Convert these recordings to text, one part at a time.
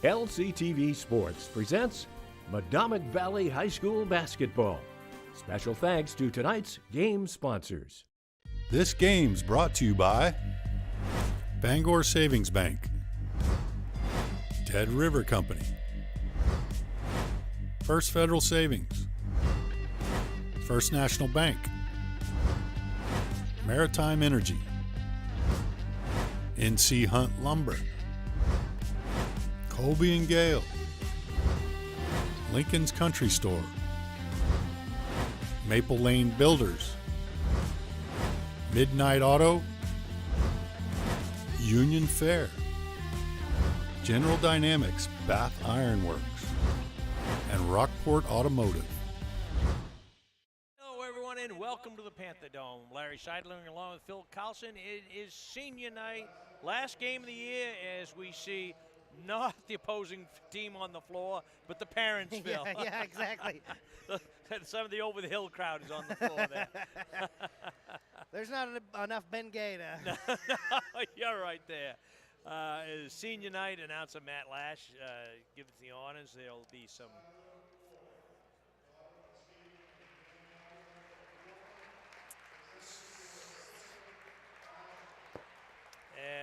LCTV Sports presents Medomak Valley High School Basketball. Special thanks to tonight's game sponsors. This game's brought to you by Bangor Savings Bank, Ted River Company, First Federal Savings, First National Bank, Maritime Energy, NC Hunt Lumber, Colby and Gale, Lincoln's Country Store, Maple Lane Builders, Midnight Auto, Union Fair, General Dynamics Bath Iron Works, and Rockport Automotive. Hello, everyone, and welcome to the Panther Dome. Larry Scheidler along with Phil Carlson. It is senior night, last game of the year, as we see not the opposing team on the floor, but the parents, Phil. yeah, exactly. Some of the over-the-hill crowd is on the floor there. There's not enough Ben Gay to. No, you're right there. Senior night, announcer Matt Lash gives the honors. There'll be some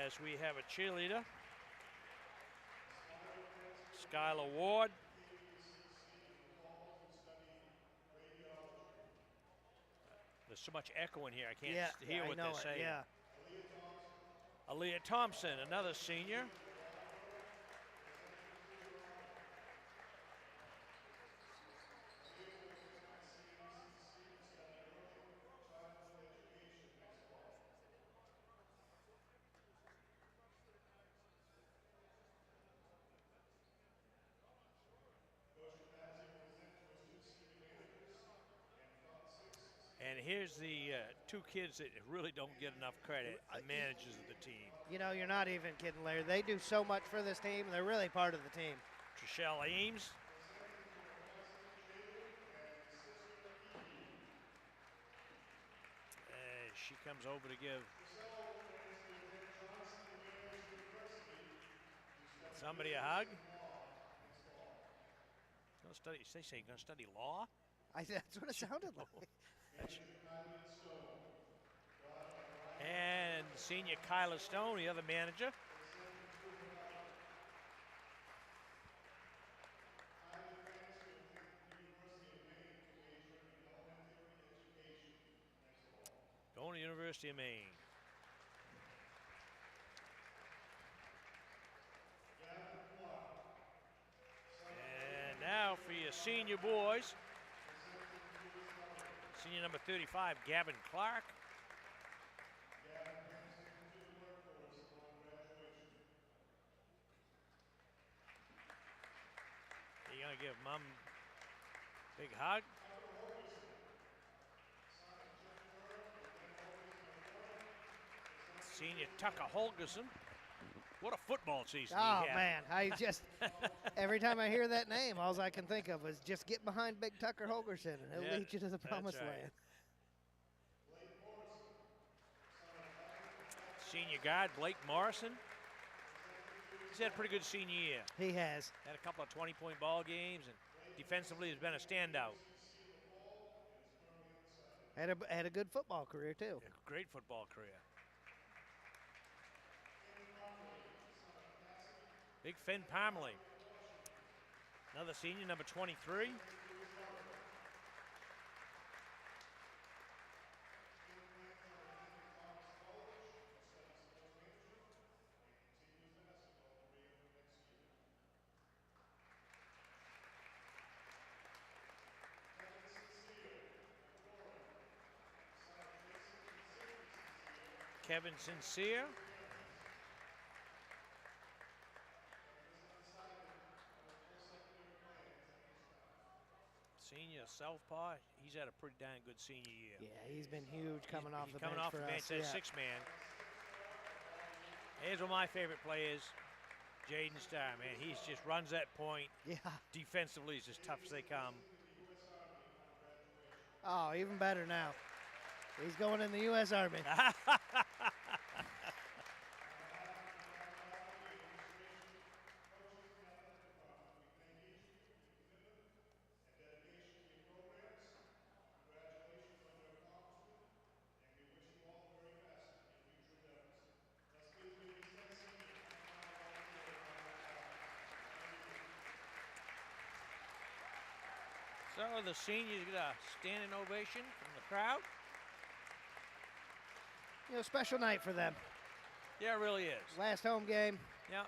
as we have a cheerleader, Skylar Ward. There's so much echo in here, I can't hear what they're saying. Yeah. Aaliyah Thompson, another senior. And here's the two kids that really don't get enough credit, the managers of the team. You know, you're not even kidding, Larry. They do so much for this team. They're really part of the team. Trishelle Ames. She comes over to give somebody a hug. Gonna study, they say you're going to study law? That's what it sounded like. And senior Kyla Stone, the other manager. Going to University of Maine. And now for your senior boys. Senior number 35, Gavin Clark. You're going to give Mom a big hug. Senior Tucker Holgerson. What a football season he had. Oh, man. I just, every time I hear that name, all I can think of is just get behind Big Tucker Holgerson, and he'll lead you to the promised land. Senior guard, Blake Morrison. He's had a pretty good senior year. He has. Had a couple of 20-point ball games, and defensively has been a standout. Had a good football career, too. A great football career. Big Finn Parmalee. Another senior, number 23. Kevin Sincere. Senior southpaw. He's had a pretty darn good senior year. Yeah, he's been huge coming off the bench coming off for the bench, us. that six-man. Here's one of my favorite players, Jaden Starr, man. He just runs that point. Yeah. Defensively, he's as tough as they come. Oh, even better now. He's going in the U.S. Army. So the seniors get a standing ovation from the crowd. Special night for them. Yeah, it really is. Last home game. Yeah.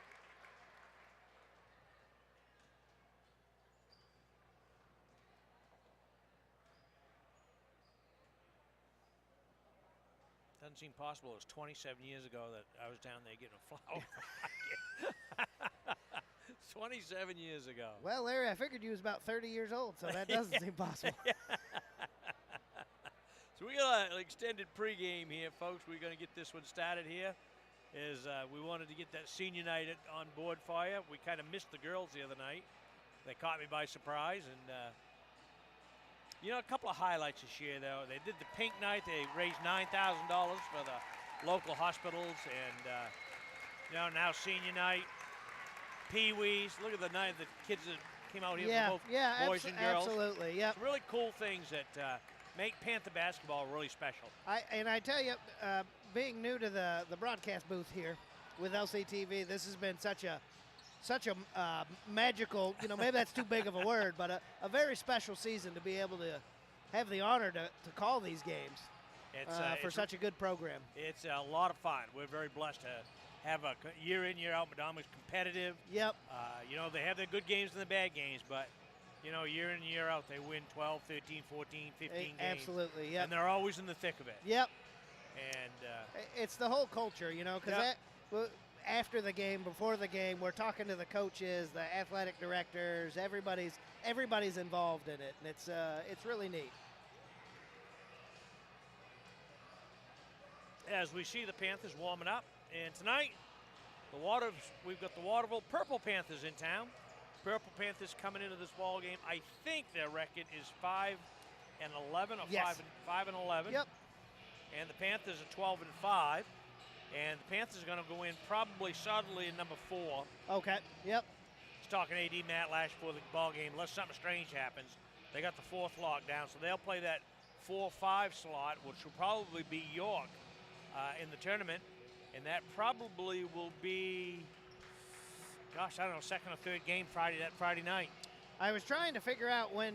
Doesn't seem possible. It was 27 years ago that I was down there getting a flower. 27 years ago. Well, Larry, I figured you was about 30 years old, so that doesn't seem possible. So we got an extended pregame here, folks. We're going to get this one started here. We wanted to get that senior night on board for you. We kind of missed the girls the other night. They caught me by surprise, and a couple of highlights this year, though. They did the pink night. They raised $9,000 for the local hospitals, and now senior night, Pee-wees. Look at the night the kids that came out here from both boys and girls. Absolutely, yeah. Really cool things that make Panther basketball really special. I tell you, being new to the broadcast booth here with LCTV, this has been such a magical, maybe that's too big of a word, but a very special season to be able to have the honor to call these games for such a good program. It's a lot of fun. We're very blessed to have a year in, year out. Medomac's competitive. Yep. They have their good games and the bad games, but, year in, year out, they win 12, 13, 14, 15 games. Absolutely, yep. And they're always in the thick of it. Yep. And it's the whole culture, because after the game, before the game, we're talking to the coaches, the athletic directors, everybody's involved in it, and it's really neat. As we see the Panthers warming up, and tonight, we've got the Waterville Purple Panthers in town. Purple Panthers coming into this ball game. I think their record is 5-11 or Yes. 5-11. Yep. And the Panthers are 12-5. And the Panthers are going to go in probably solidly in number 4. Okay. Yep. I was talking to AD Matt Lash before the ball game. Unless something strange happens, they got the 4th lockdown, so they'll play that 4-5 slot, which will probably be York in the tournament, and that probably will be, second or third game Friday night. I was trying to figure out when,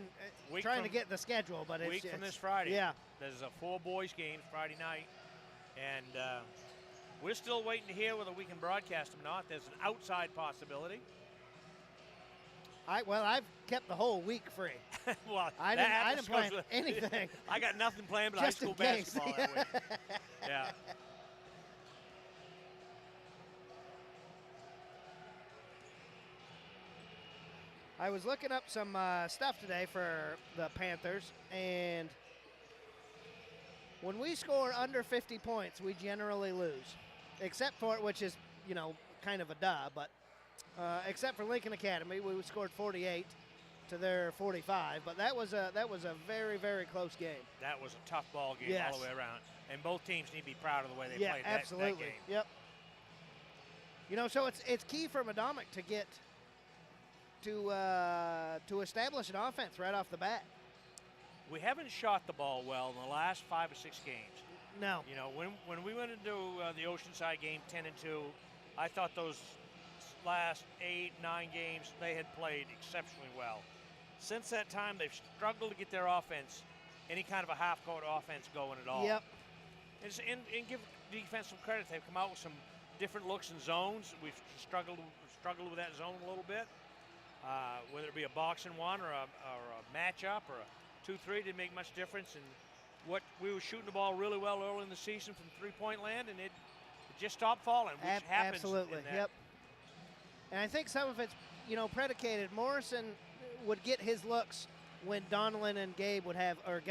to get the schedule, but it's from this Friday. Yeah. There's a 4 boys game Friday night, and we're still waiting to hear whether we can broadcast them or not. There's an outside possibility. I've kept the whole week free. Well, I didn't plan anything. I got nothing planned but high school basketball that week. Yeah. I was looking up some stuff today for the Panthers, and when we score under 50 points, we generally lose, except for, which is, kind of a duh, but except for Lincoln Academy, we scored 48 to their 45, but that was a very, very close game. That was a tough ball game all the way around, and both teams need to be proud of the way they played absolutely. That game. Yep. So it's key for Medomak to get to establish an offense right off the bat. We haven't shot the ball well in the last 5 or 6 games. No. When we went into the Oceanside game 10-2, I thought those last 8, 9 games they had played exceptionally well. Since that time, they've struggled to get their offense, any kind of a half-court offense going at all. Yep. And give defense some credit. They've come out with some different looks and zones. We've struggled with that zone a little bit. Whether it be a boxing one or a matchup or a 2-3 didn't make much difference. And we were shooting the ball really well early in the season from three-point land, and it just stopped falling, which happens. Absolutely. Yep. And I think some of it's predicated. Morrison would get his looks when Donnellan and Gabe would have, or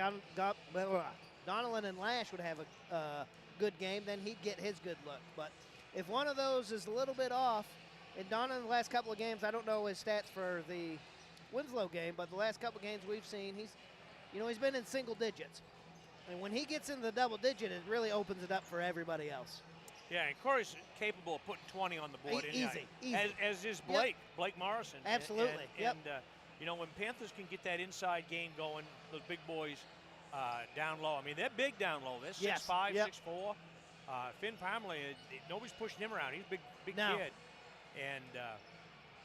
Donnellan and Lash would have a good game. Then he'd get his good look. But if one of those is a little bit off, and Donnellan the last couple of games, I don't know his stats for the Winslow game, but the last couple of games we've seen, he's been in single digits. And when he gets in the double digit, it really opens it up for everybody else. Yeah, and Corey's capable of putting 20 on the board. Easy. As is Blake, Blake Morrison. Absolutely. And when Panthers can get that inside game going, those big boys down low. I mean, they're big down low. They're 6'5", 6'4". Finn Parmalee, nobody's pushing him around. He's a big kid. And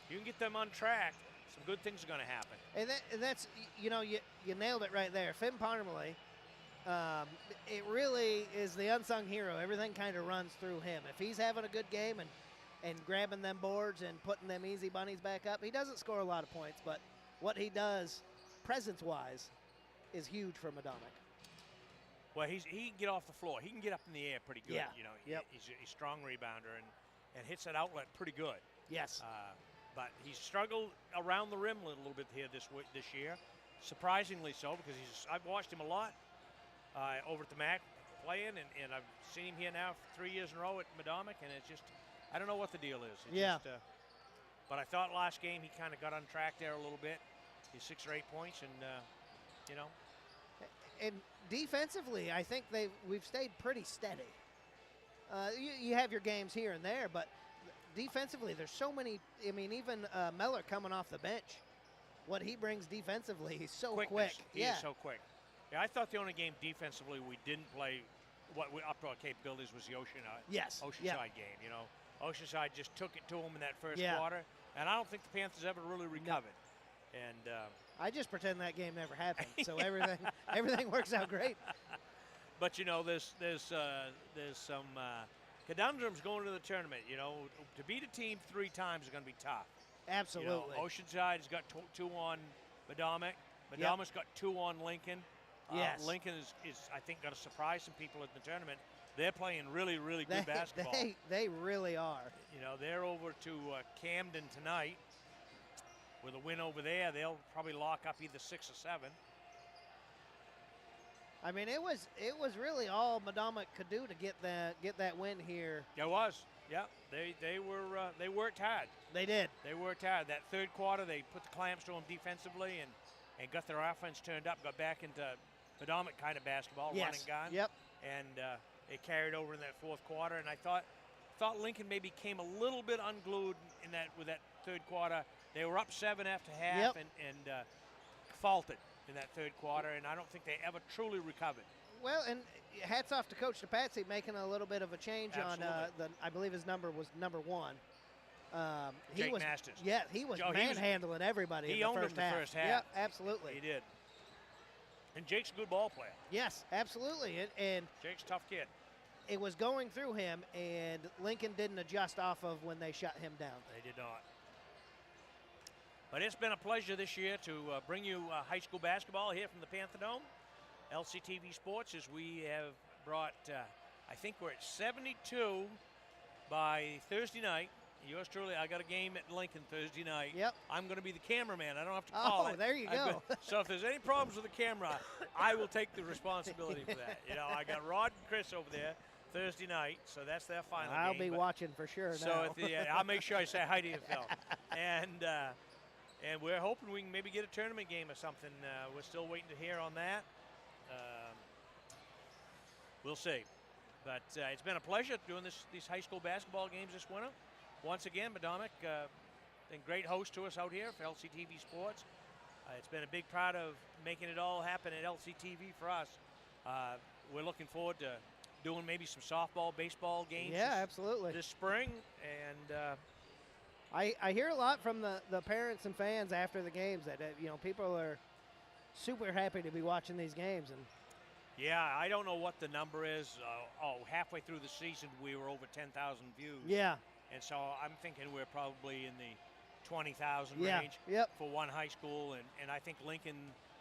you can get them on track. some good things are going to happen. And that's, you know, you nailed it right there. Finn Parmalee, it really is the unsung hero. Everything kind of runs through him. If he's having a good game and grabbing them boards and putting them easy bunnies back up, he doesn't score a lot of points, but what he does presence-wise is huge for Medomak. Well, he can get off the floor. He can get up in the air pretty good. Yeah. You know, Yep. he's a strong rebounder and hits that outlet pretty good. Yes. But he's struggled around the rim a little bit here this year, surprisingly so, because I've watched him a lot over at the MAC playing, and I've seen him here now for 3 years in a row at Medomak, and it's just, I don't know what the deal is. But I thought last game he kind of got on track there a little bit. He's 6 or 8 points, and you know. And defensively, I think we've stayed pretty steady. You have your games here and there, but defensively, there's so many. I mean, even Meller coming off the bench, what he brings defensively, he's so quick. He is so quick. Yeah, I thought the only game defensively we didn't play up to our capabilities was the Oceanside game. You know, Oceanside just took it to them in that first quarter, and I don't think the Panthers ever really recovered. No. And I just pretend that game never happened, so everything works out great. But you know, there's some conundrums going to the tournament. You know, to beat a team 3 times is going to be tough. Absolutely. You know, Oceanside's got 2 on Medomak. Medomak's got 2 on Lincoln. Yes. Lincoln is I think, going to surprise some people at the tournament. They're playing really, really good basketball. They really are. You know, they're over to Camden tonight. With a win over there, they'll probably lock up either 6 or 7. I mean, it was really all Medomak could do to get that win here. It was, yeah. They worked hard. They did. They worked hard. That third quarter, they put the clamps to them defensively and got their offense turned up. Got back into Medomak kind of basketball, yes. running gun. Yep. And it carried over in that fourth quarter. And I thought Lincoln maybe came a little bit unglued with that third quarter. They were up 7 after half and faltered in that third quarter, and I don't think they ever truly recovered. Well, and hats off to Coach DePatsy making a little bit of a change. Absolutely. On I believe his number was number 1. Jake Masters. Yeah, he was manhandling everybody. He in owned the first him half. the first half. Yeah, absolutely. He did. And Jake's a good ball player. Yes, absolutely. And Jake's a tough kid. It was going through him, and Lincoln didn't adjust off of when they shut him down. They did not. But it's been a pleasure this year to bring you high school basketball here from the Panther Dome. LCTV Sports, as we have brought, I think we're at 72 by Thursday night. Yours truly, I got a game at Lincoln Thursday night. Yep. I'm going to be the cameraman. I don't have to call it. Oh, there you go. So if there's any problems with the camera, I will take the responsibility for that. You know, I got Rod and Chris over there Thursday night, so that's their final I'll game. be watching for sure So now. I'll make sure I say hi to you, Phil. And we're hoping we can maybe get a tournament game or something. We're still waiting to hear on that. We'll see. But it's been a pleasure doing these high school basketball games this winter. Once again, Medomak, been a great host to us out here for LCTV Sports. It's been a big part of making it all happen at LCTV for us. We're looking forward to doing maybe some softball, baseball games absolutely. This spring. And I hear a lot from the parents and fans after the games that people are super happy to be watching these games. And yeah, I don't know what the number is. Halfway through the season, we were over 10,000 views. Yeah. And so I'm thinking we're probably in the 20,000 range for one high school. And I think Lincoln,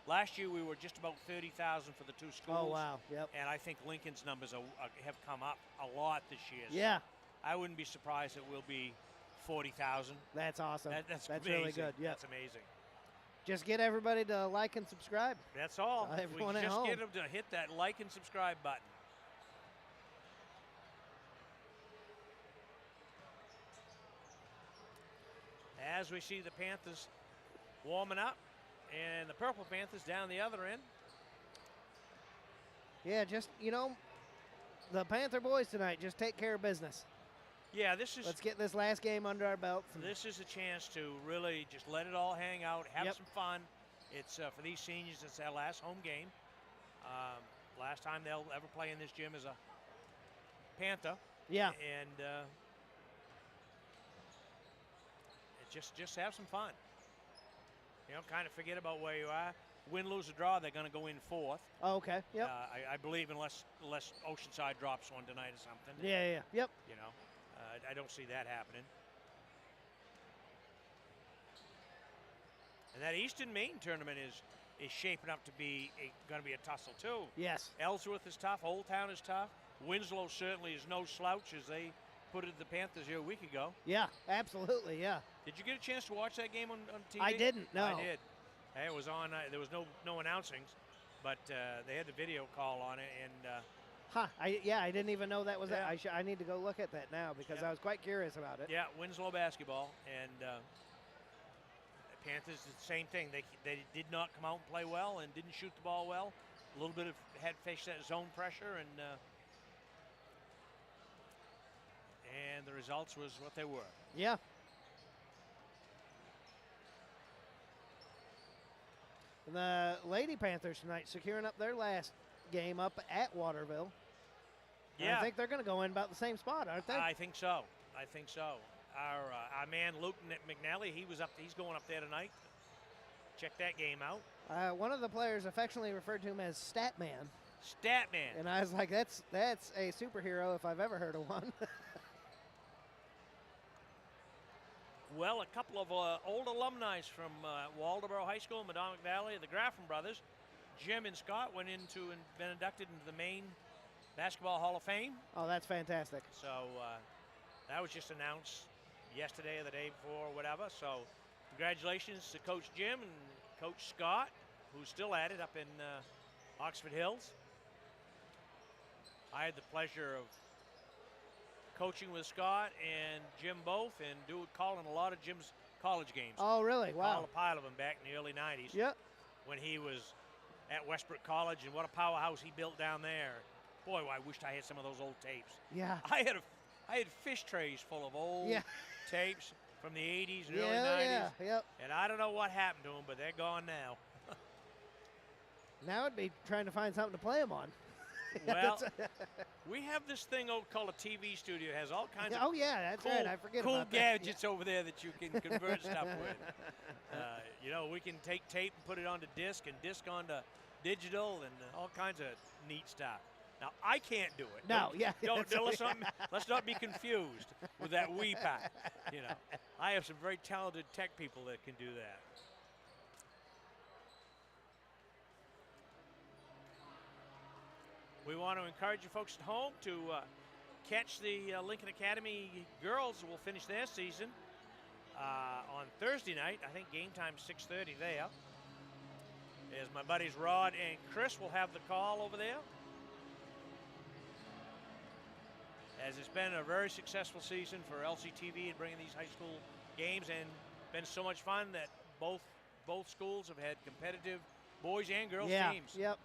last year we were just about 30,000 for the 2 schools. Oh, wow. Yep. And I think Lincoln's numbers have come up a lot this year. Yeah. So I wouldn't be surprised it will be 40,000. That's awesome. That's really good. Yeah. That's amazing. Just get everybody to like and subscribe. That's all. Everyone we at just home. get them to hit that like and subscribe button. As we see the Panthers warming up, and the Purple Panthers down the other end. Yeah, just, the Panther boys tonight, just take care of business. Yeah, let's get this last game under our belts. This is a chance to really just let it all hang out, have Yep. some fun. It's for these seniors, it's their last home game. Last time they'll ever play in this gym as a Panther. Yeah. And just have some fun. You know, kind of forget about where you are. Win, lose, or draw, they're going to go in fourth. Oh, okay. Yep. I believe unless Oceanside drops one tonight or something. Yeah. Yep. You know, I don't see that happening. And that Eastern Maine tournament is shaping up to be going to be a tussle too. Yes. Ellsworth is tough. Old Town is tough. Winslow certainly is no slouch as they put it to the Panthers here a week ago. Yeah, absolutely. Yeah. Did you get a chance to watch that game on TV? I didn't. No. I did. Hey, it was on. There was no announcings, but they had the video call on it, and. I didn't even know that was that. I need to go look at that now because I was quite curious about it. Yeah, Winslow basketball, and Panthers did the same thing. They did not come out and play well and didn't shoot the ball well. A little bit of had faced that zone pressure, and the results was what they were. Yeah. And the Lady Panthers tonight securing up their last game up at Waterville. And I think they're going to go in about the same spot, aren't they? I think so. Our man Luke McNally, he's going up there tonight. Check that game out. One of the players affectionately referred to him as Statman. Statman. And I was like, that's a superhero if I've ever heard of one. Well, a couple of old alumni from Waldoboro High School, Medomak Valley, the Graffin brothers, Jim and Scott, went into and been inducted into the Maine Basketball Hall of Fame. Oh, that's fantastic. So that was just announced yesterday or the day before, or whatever. So congratulations to Coach Jim and Coach Scott, who's still at it up in Oxford Hills. I had the pleasure of coaching with Scott and Jim both, and calling a lot of Jim's college games. Oh, really? Wow. Called a pile of them back in the early 90s. Yep. When he was at Westbrook College, and what a powerhouse he built down there. Boy, I wished I had some of those old tapes. Yeah. I had fish trays full of old tapes from the 80s and early 90s. Yeah, yep. And I don't know what happened to them, but they're gone now. Now it'd be trying to find something to play them on. Well, we have this thing called a TV studio. It has all kinds of that's cool, right. I forget cool about gadgets over there that you can convert stuff with. You know, we can take tape and put it onto disc and disc onto digital and all kinds of neat stuff. Now, I can't do it. No, Let's not be confused with that Wii part. You know, I have some very talented tech people that can do that. We want to encourage you folks at home to catch the Lincoln Academy girls who will finish their season on Thursday night. I think game time 6:30 there. As my buddies Rod and Chris will have the call over there. As it's been a very successful season for LCTV in bringing these high school games, and been so much fun that both schools have had competitive boys and girls teams. Yep.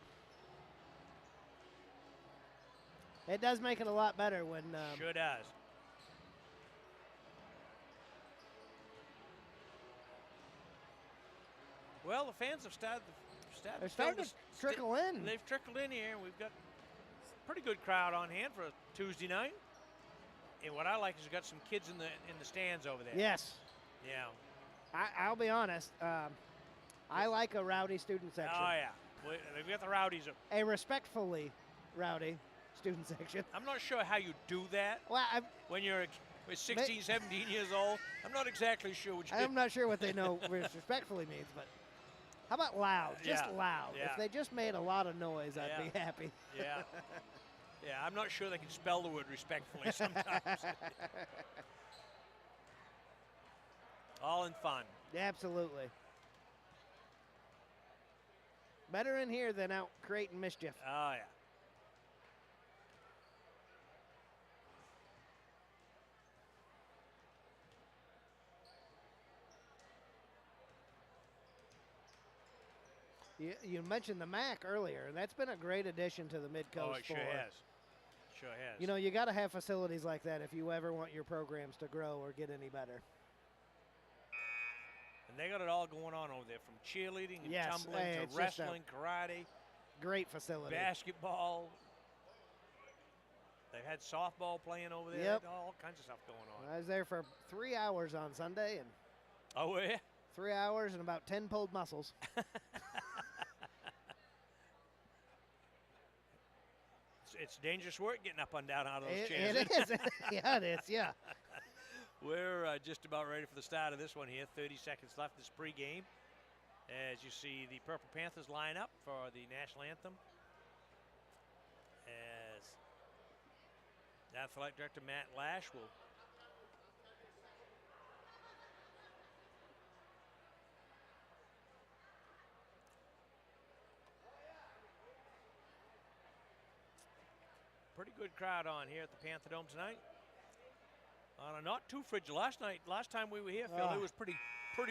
It does make it a lot better when. Sure does. Well, the fans have started. They're starting to trickle in. They've trickled in here. We've got a pretty good crowd on hand for a Tuesday night. And what I like is we've got some kids in the stands over there. Yes. Yeah. I'll be honest. I like a rowdy student section. Oh yeah. We've got the rowdies. A respectfully rowdy student section. I'm not sure how you do that. Well, when you're 16, 17 years old, I'm not exactly sure what you I'm not sure what they know respectfully means, but how about loud? Just loud. Yeah. If they just made a lot of noise, I'd be happy. Yeah. Yeah, I'm not sure they can spell the word respectfully sometimes. All in fun. Absolutely. Better in here than out creating mischief. Oh, yeah. You mentioned the MAC earlier, and that's been a great addition to the Mid-Coast. Oh, it sure has. Sure has. You know, you got to have facilities like that if you ever want your programs to grow or get any better. And they got it all going on over there, from cheerleading and tumbling to wrestling, karate. Great facility. Basketball. They've had softball playing over there. Yep. All kinds of stuff going on. I was there for 3 hours on Sunday, and oh, yeah? 3 hours and about 10 pulled muscles. It's dangerous work getting up and down out of those chairs. It is. Yeah, it is. Yeah. We're just about ready for the start of this one here. 30 seconds left this pregame. As you see the Purple Panthers line up for the national anthem. As Athletic Director Matt Lash will pretty good crowd on here at the Panther Dome tonight. On a not too frigid last time we were here, Phil, it was pretty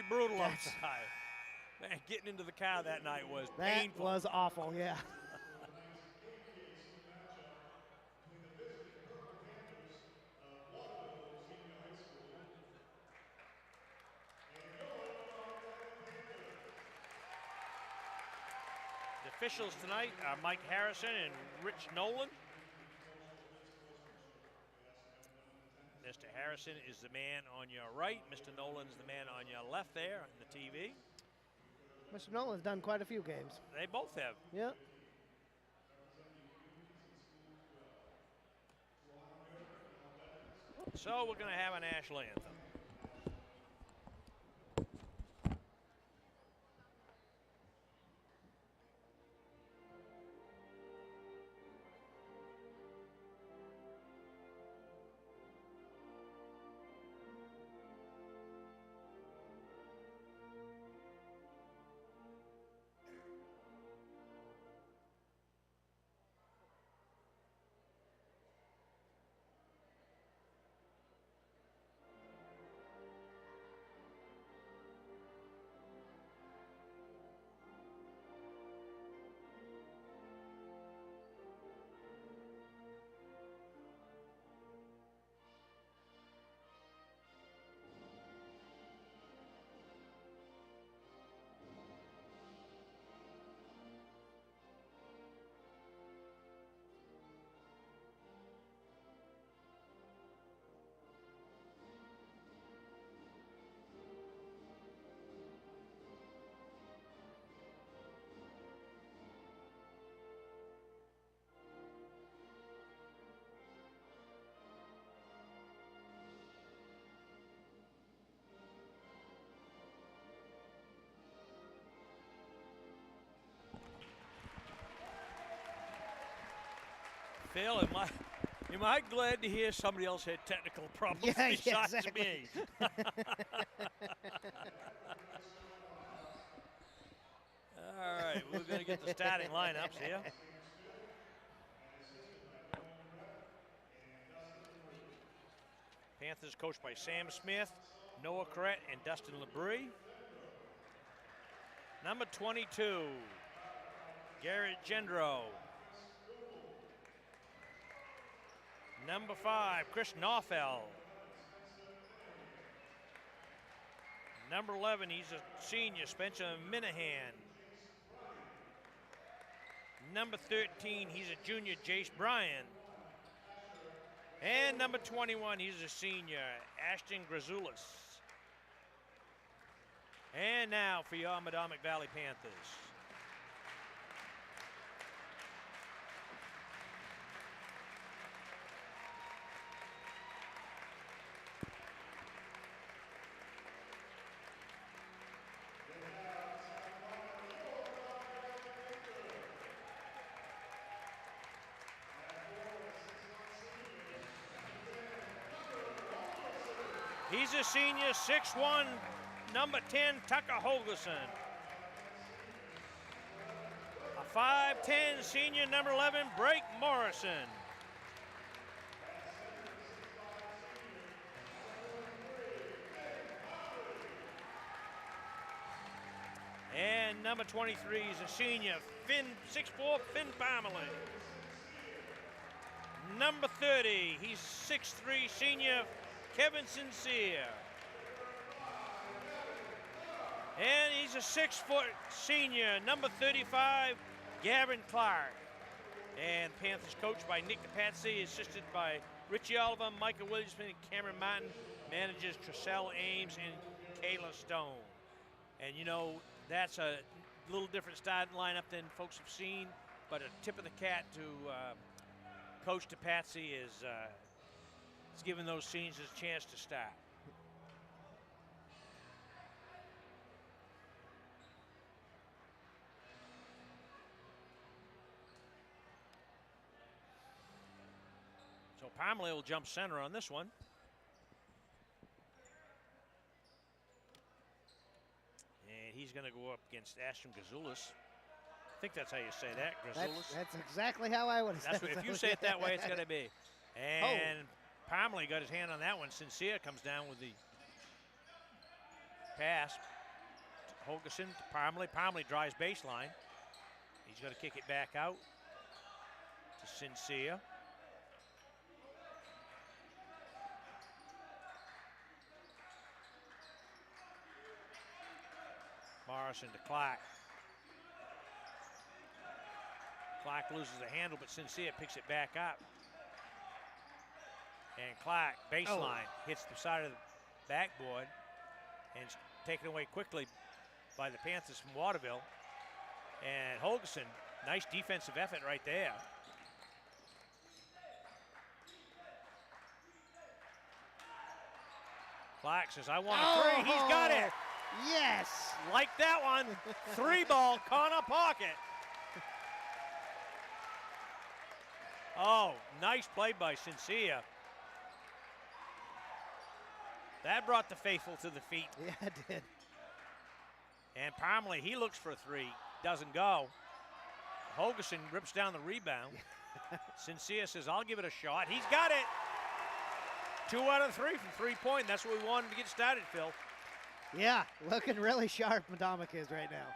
brutal outside. Man, getting into the car that night was painful. That was awful, yeah. The officials tonight are Mike Harrison and Rich Nolan. Mr. Harrison is the man on your right. Mr. Nolan is the man on your left there on the TV. Mr. Nolan's done quite a few games. They both have. Yeah. So we're going to have a national anthem. Phil, am I glad to hear somebody else had technical problems besides exactly. me? All right, we're going to get the starting lineups here. Panthers coached by Sam Smith, Noah Corrett, and Dustin Labrie. Number 22, Garrett Gendro. Number 5, Chris Norfeld. Number 11, he's a senior, Spencer Minahan. Number 13, he's a junior, Jace Bryan. And number 21, he's a senior, Ashton Grazoulis. And now for your Medomak Valley Panthers. He's a senior, 6'1", number 10, Tucker Holgerson. A 5'10", senior, number 11, Blake Morrison. And number 23 is a senior, 6'4", Finn Parmalee. Number 30, he's 6'3", senior, Kevin Sincere. And he's a 6-foot senior, number 35, Gavin Clark. And Panthers coached by Nick DePatsy, assisted by Richie Oliver, Michael Williamson, and Cameron Martin. Managers Tressell Ames and Kayla Stone. And, you know, that's a little different starting lineup than folks have seen, but a tip of the cap to Coach DePatsy is giving those seniors a chance to start. So Parmalee will jump center on this one. And he's going to go up against Ashton Gazoulis. I think that's how you say that, Gazoulis. That's exactly how I would have said it. If you say it that way, it's going to be. And Parmalee got his hand on that one. Sincere comes down with the pass. Holgerson to Parmalee. Parmalee drives baseline. He's going to kick it back out to Sincere. Morrison to Clark. Clark loses the handle, but Sincere picks it back up. And Clark, baseline, hits the side of the backboard and it's taken away quickly by the Panthers from Waterville. And Holgerson, nice defensive effort right there. Clark says, I want a three. He's got it. Yes. Like that one. 3-ball, corner pocket. Oh, nice play by Sincere. That brought the faithful to the feet. Yeah, it did. And Parmalee, he looks for a three. Doesn't go. Holgerson rips down the rebound. Sincere says, I'll give it a shot. He's got it. 2 out of 3 from three-point. That's what we wanted to get started, Phil. Yeah, looking really sharp, Medomak is right now.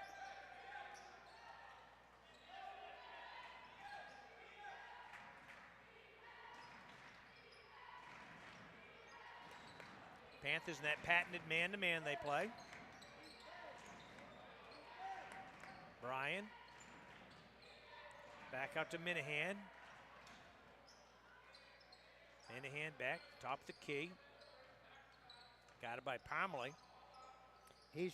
Panthers in that patented man-to-man they play. Bryan. Back out to Minahan. Minahan back, top of the key. Got it by Parmalee. He's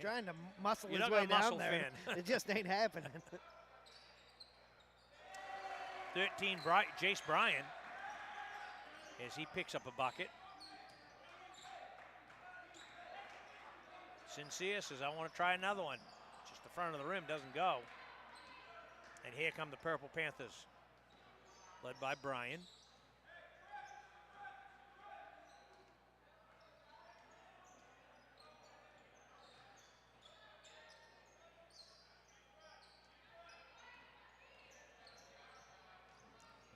trying to muscle his way down there. It just ain't happening. 13, Jace Bryan, as he picks up a bucket. Sincere says, I want to try another one. Just the front of the rim doesn't go. And here come the Purple Panthers, led by Bryan.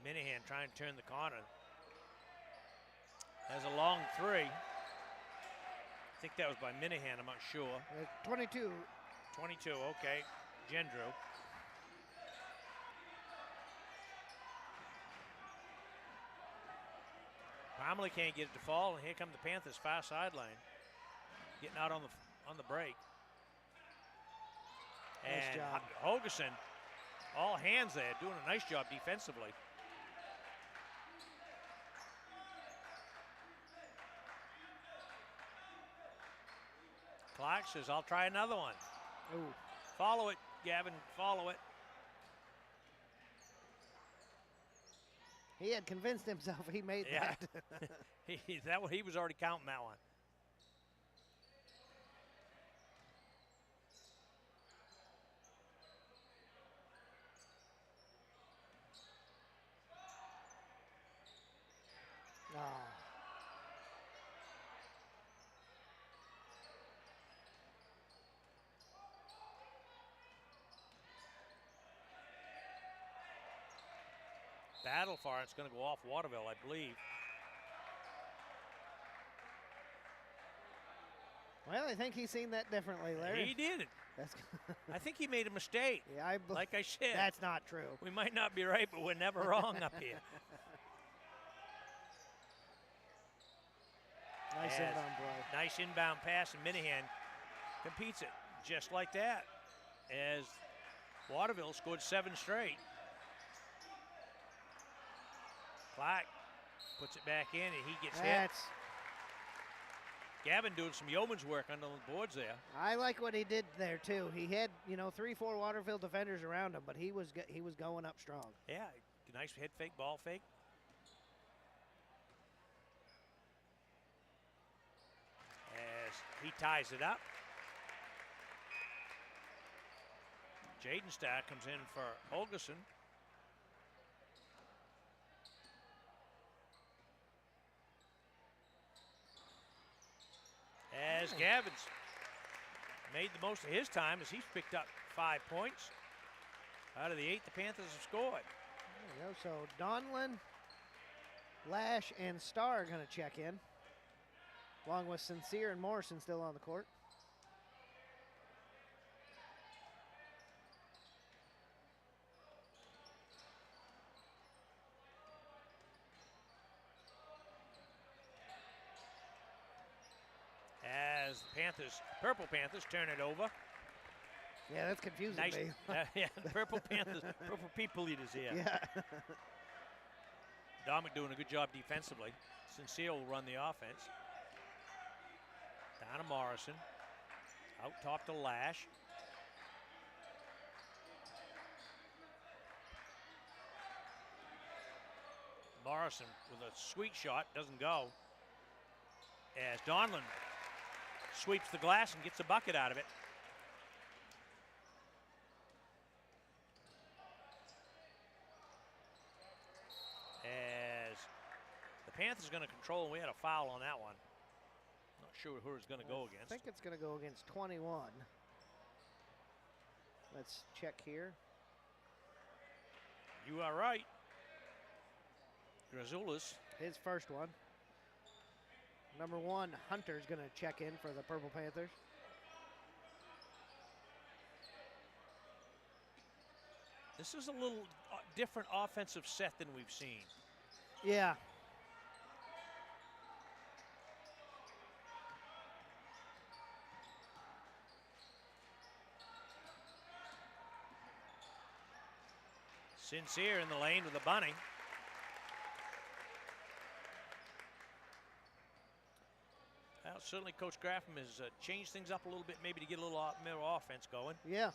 Minahan trying to turn the corner. Has a long three. I think that was by Minahan, I'm not sure. 22. 22, okay. Gendrew. Parmalee can't get it to fall, and here come the Panthers far sideline. Getting out on the break. Nice And job. Holgerson, all hands there, doing a nice job defensively. Clark says, I'll try another one. Ooh. Follow it, Gavin, follow it. He had convinced himself he made Yeah. that. He was already counting that one. Oh. Battle for it's going to go off Waterville, I believe. Well, I think he's seen that differently, Larry. He did. That's I think he made a mistake. yeah, Like I said, that's not true. we might not be right, but we're never wrong up here. Nice As inbound play. Nice inbound pass, and Minahan competes it just like that. As Waterville scored 7 straight. Clark puts it back in, and he gets hit. Gavin doing some yeoman's work under the boards there. I like what he did there too. He had 3-4 Waterville defenders around him, but he was going up strong. Yeah, nice head fake, ball fake. As he ties it up. Jaden Starr comes in for Holgerson. As Gavin's made the most of his time as he's picked up 5 points. Out of the 8 the Panthers have scored. There you go. So Donlin, Lash, and Starr are going to check in, along with Sincere and Morrison still on the court. As the Panthers, Purple Panthers turn it over. Yeah, that's confusing Nice. me. Yeah, Purple Panthers, Purple People Eaters here. Yeah. Dominic doing a good job defensively. Sincere will run the offense. Down to Morrison. Out top to Lash. Morrison with a sweet shot, doesn't go. As Donlin sweeps the glass and gets a bucket out of it. As the Panthers are going to control, and we had a foul on that one. Not sure who it's going to go against. I think it's going to go against 21. Let's check here. You are right. Grazoulis. His first one. Number 1, Hunter's going to check in for the Purple Panthers. This is a little different offensive set than we've seen. Yeah. Sincere in the lane with the bunny. Well, certainly Coach Graffam has changed things up a little bit, maybe to get a little more offense going. Yeah.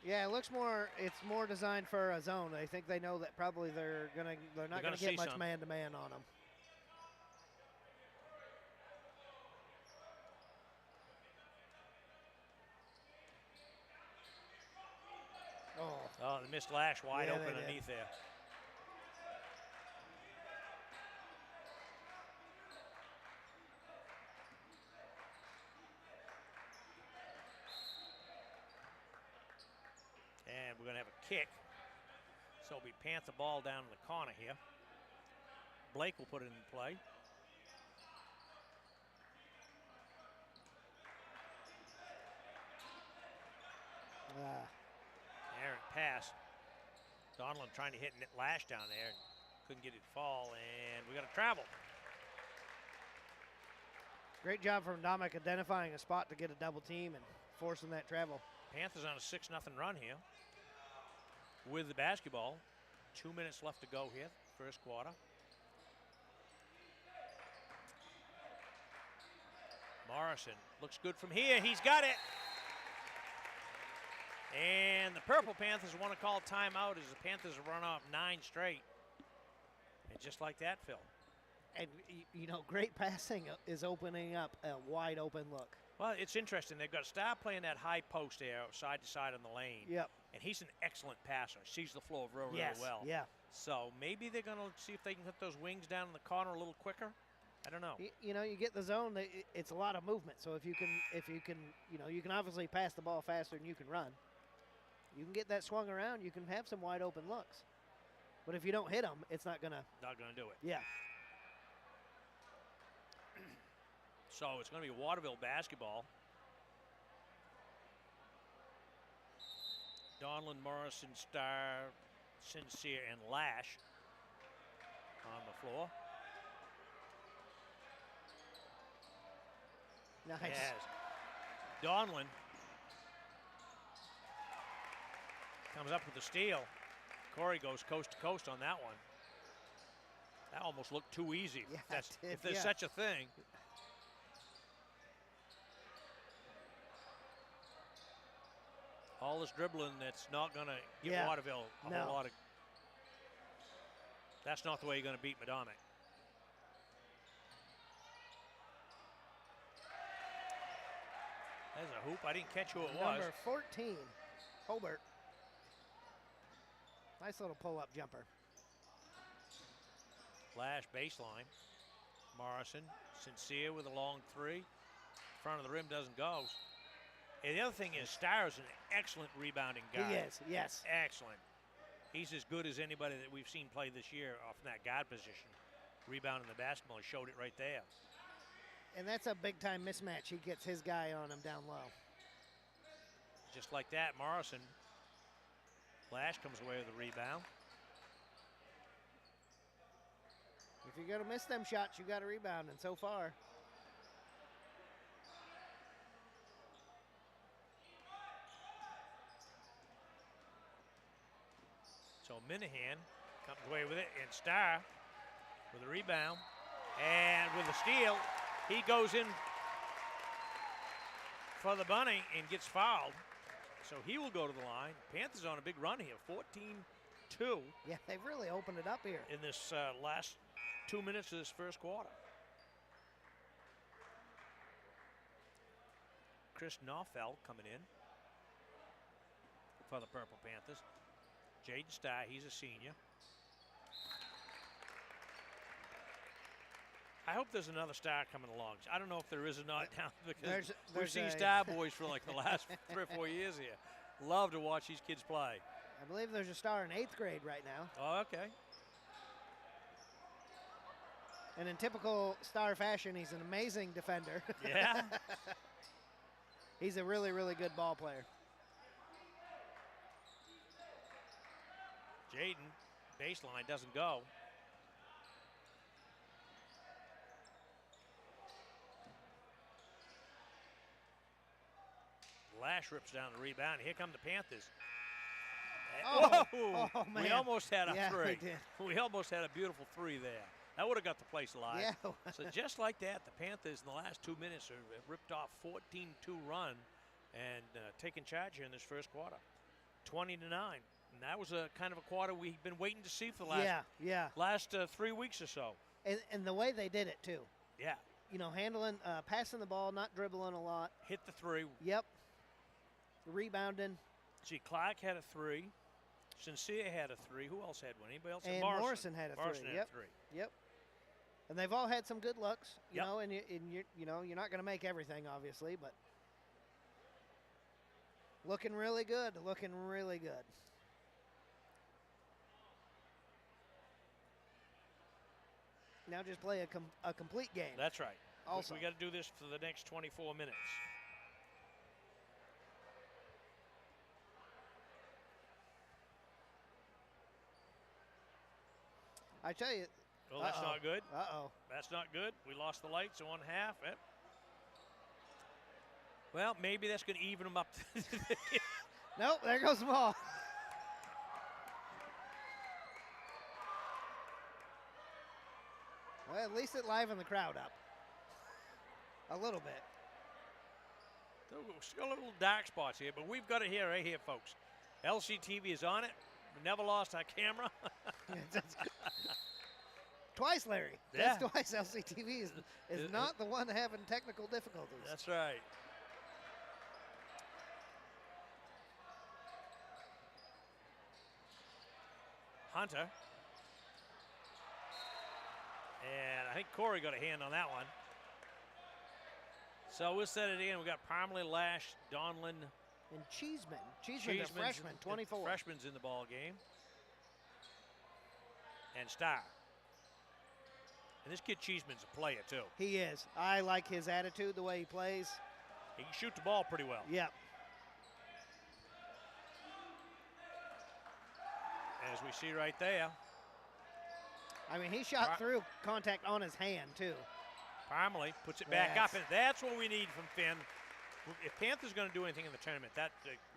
Yeah, it looks more. It's more designed for a zone. I think they know that probably they're not gonna get much man-to-man on them. Oh, they missed Lash wide Yeah, open they did. underneath there. And we're going to have a kick. So it'll be Panther ball down in the corner here. Blake will put it in play. Errant pass. Donlin trying to hit Lash down there. Couldn't get it to fall, and we got to travel. Great job from Dominic identifying a spot to get a double team and forcing that travel. Panthers on a 6-0 run here with the basketball. 2 minutes left to go here, first quarter. Morrison looks good from here. He's got it. And the Purple Panthers want to call timeout as the Panthers have run off 9 straight. And just like that, Phil. And, great passing is opening up a wide open look. Well, it's interesting. They've got Starr playing that high post there, side to side on the lane. Yep. And he's an excellent passer. Sees the floor really, Yes, really well. yeah. So maybe they're going to see if they can hit those wings down in the corner a little quicker. I don't know. You get the zone. It's a lot of movement. So if you can, you can obviously pass the ball faster than you can run. You can get that swung around. You can have some wide open looks. But if you don't hit them, it's not gonna. Not going to do it. Yeah. So it's going to be Waterville basketball. Donlin, Morrison, Starr, Sincere, and Lash on the floor. Nice. Yes. Donlin comes up with the steal. Corey goes coast to coast on that one. That almost looked too easy, Yeah, if there's such a thing. All this dribbling, that's not going to give Waterville a whole lot of. That's not the way you're going to beat Medomak. There's a hoop. I didn't catch who it was. Number 14, Hobart. Nice little pull-up jumper. Lash baseline. Morrison, sincere with a long three. Front of the rim doesn't go. And the other thing is, Starr's an excellent rebounding guy. He is, yes. Excellent. He's as good as anybody that we've seen play this year off in that guard position. Rebounding the basketball, he showed it right there. And that's a big-time mismatch. He gets his guy on him down low. Just like that, Morrison. Lash comes away with a rebound. If you're going to miss them shots, you got to rebound, and so far. So Minahan comes away with it, and Starr with a rebound. And with a steal, he goes in for the bunny and gets fouled. So he will go to the line. Panthers on a big run here, 14-2. Yeah, they've really opened it up here. In this last 2 minutes of this first quarter. Chris Naufel coming in for the Purple Panthers. Jaden Starr, he's a senior. I hope there's another star coming along. I don't know if there is or not now, because we've seen star boys for like the last 3 or 4 years here. Love to watch these kids play. I believe there's a star in 8th grade right now. Oh, okay. And in typical Star fashion, he's an amazing defender. Yeah. He's a really, really good ball player. Jaden, baseline, doesn't go. Lash rips down the rebound. Here come the Panthers. Oh, man. We almost had a three. We did. We almost had a beautiful three there. That would have got the place alive. Yeah. So just like that, the Panthers in the last 2 minutes have ripped off 14-2 run and taken charge here in this first quarter. 20-9. And that was a kind of a quarter we've been waiting to see for the last 3 weeks or so. And the way they did it, too. Yeah. You know, handling, passing the ball, not dribbling a lot. Hit the three. Yep. Rebounding. See, Clark had a three. Sincere had a three. Who else had one? Anybody else? And Morrison had a Morrison three. Had a three. Yep. And they've all had some good looks, you Yep. know, and you're not going to make everything, obviously, but looking really good, looking really good. Now just play a complete game. That's right. Also, we got to do this for the next 24 minutes. I tell you. Well, that's not good. Uh-oh. That's not good. We lost the lights in one half. Yep. Well, maybe that's going to even them up. Nope, there goes the ball. Well, at least it livened the crowd up. A little bit. Still a little dark spots here, but we've got it here, right here, folks. LCTV is on it. We never lost our camera. Twice, Larry. Yeah. That's twice. LCTV is not the one having technical difficulties. That's right. Hunter. And I think Corey got a hand on that one. So we'll set it in. We got Parmley, Lash, Donlin. And Cheeseman. Cheeseman's a freshman, 24. Freshman's in the ball game. And Starr. And this kid Cheeseman's a player, too. He is. I like his attitude, the way he plays. He can shoot the ball pretty well. Yep. As we see right there. I mean, he shot through contact on his hand, too. Parmley puts it back up, and that's what we need from Finn. If Panthers going to do anything in the tournament, that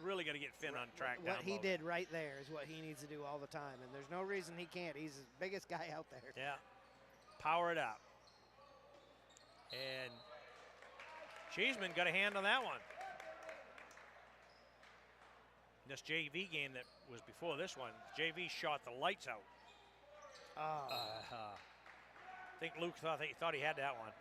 really got to get Finn on track. What he did right there is what he needs to do all the time, and there's no reason he can't. He's the biggest guy out there. Yeah. power it up. And Cheeseman got a hand on that one. This JV game that was before this one, JV shot the lights out. I think Luke thought he had that one.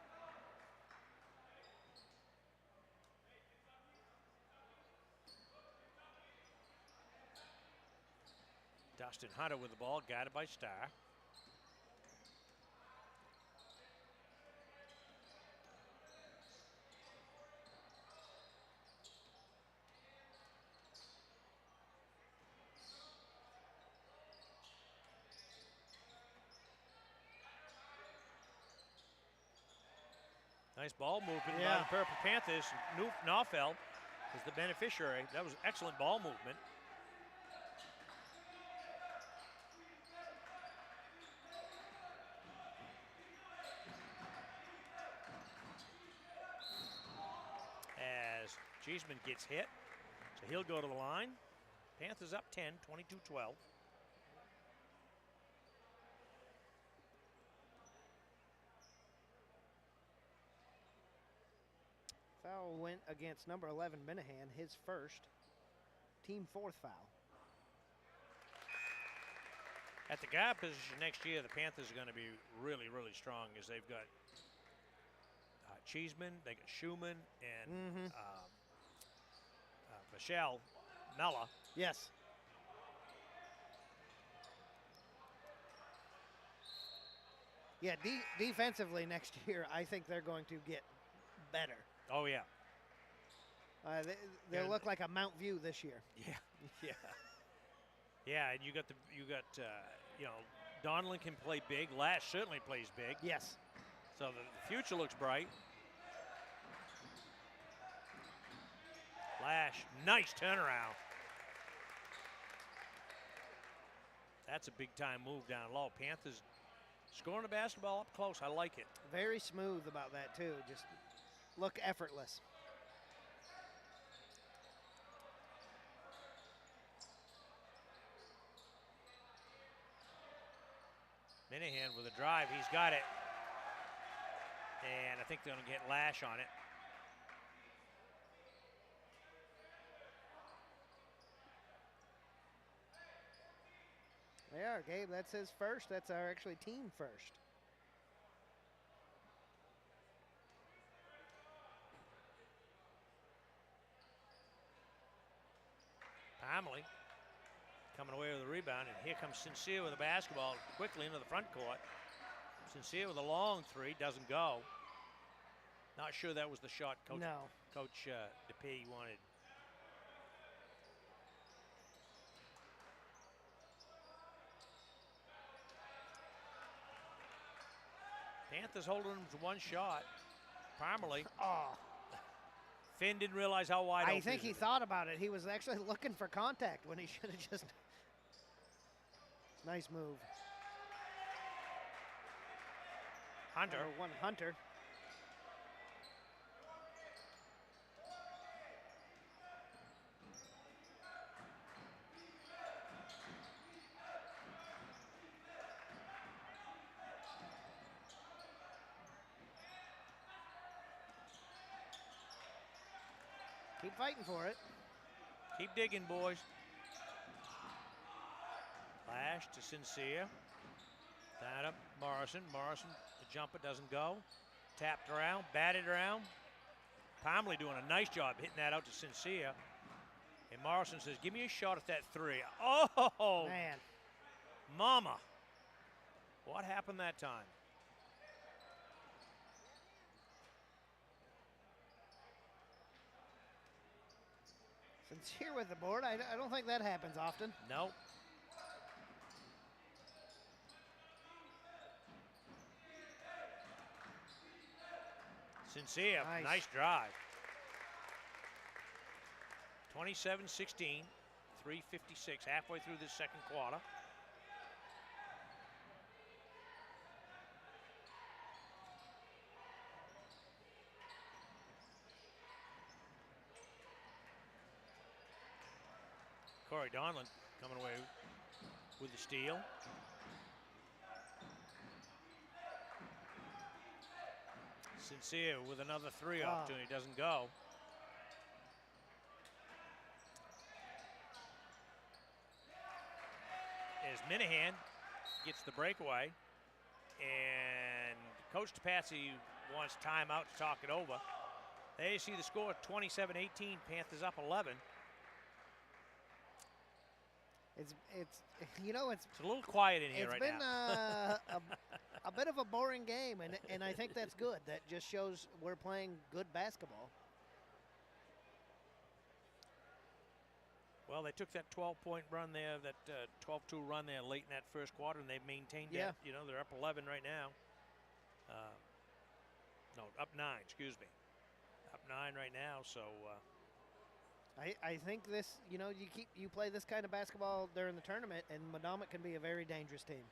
Dustin Hunter with the ball, guided by Starr. Nice ball movement by the Purple Panthers. Naufel is the beneficiary. That was excellent ball movement. As Cheeseman gets hit, so he'll go to the line. Panthers up 10, 22-12. Foul went against number 11, Minahan, his first, team fourth foul. At the guard position next year, the Panthers are going to be really, really strong as they've got Cheeseman, they got Schumann, and Michelle Mella. Yes. Yeah, defensively next year, I think they're going to get better. Oh, yeah. They'll look like a Mount View this year. Yeah, yeah. Yeah, and you got Donlin can play big. Lash certainly plays big. Yes. So the future looks bright. Lash, nice turnaround. That's a big-time move down low. Panthers scoring the basketball up close. I like it. Very smooth about that, too. Just look effortless. Minahan with a drive. He's got it. And I think they're going to get Lash on it. They are, Gabe. That's his first. That's our actually team first. Parmalee coming away with a rebound, and here comes Sincere with the basketball quickly into the front court. Sincere with a long three, doesn't go. Not sure that was the shot Coach DeP wanted. Panthers holding him to one shot. Parmalee. Oh. Finn didn't realize how wide open. I think he thought about it. He was actually looking for contact when he should have just. Nice move. Hunter. One Hunter. Keep fighting for it. Keep digging, boys. Lash to Sincere. That up, Morrison. Morrison, the jumper doesn't go. Tapped around, batted around. Parmalee doing a nice job hitting that out to Sincere. And Morrison says, give me a shot at that three. Oh, man. Mama. What happened that time? Sincere with the board. I don't think that happens often. Nope. Sincere, nice drive. 27-16, 3:56, halfway through this second quarter. Corey Donlin coming away with the steal. Sincere with another three opportunity, doesn't go. As Minahan gets the breakaway, and Coach Patsy wants timeout to talk it over. There you see the score, 27-18, Panthers up 11. It's a little quiet in here right now. It's been a bit of a boring game, and I think that's good. That just shows we're playing good basketball. Well, they took that 12-point run there, that 12-2 run there late in that first quarter, and they've maintained that. You know, they're up 11 right now. No, up 9, excuse me. Up 9 right now, so. I think this, you play this kind of basketball during the tournament, and Medomak can be a very dangerous team.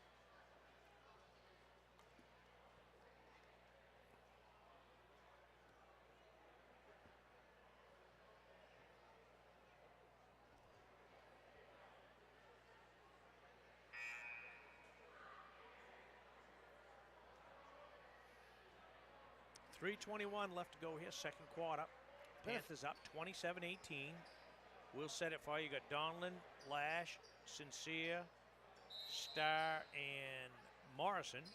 .321 left to go here, second quarter. Panthers up 27-18. We'll set it for you. You got Donlin, Lash, Sincere, Starr, and Morrison. It's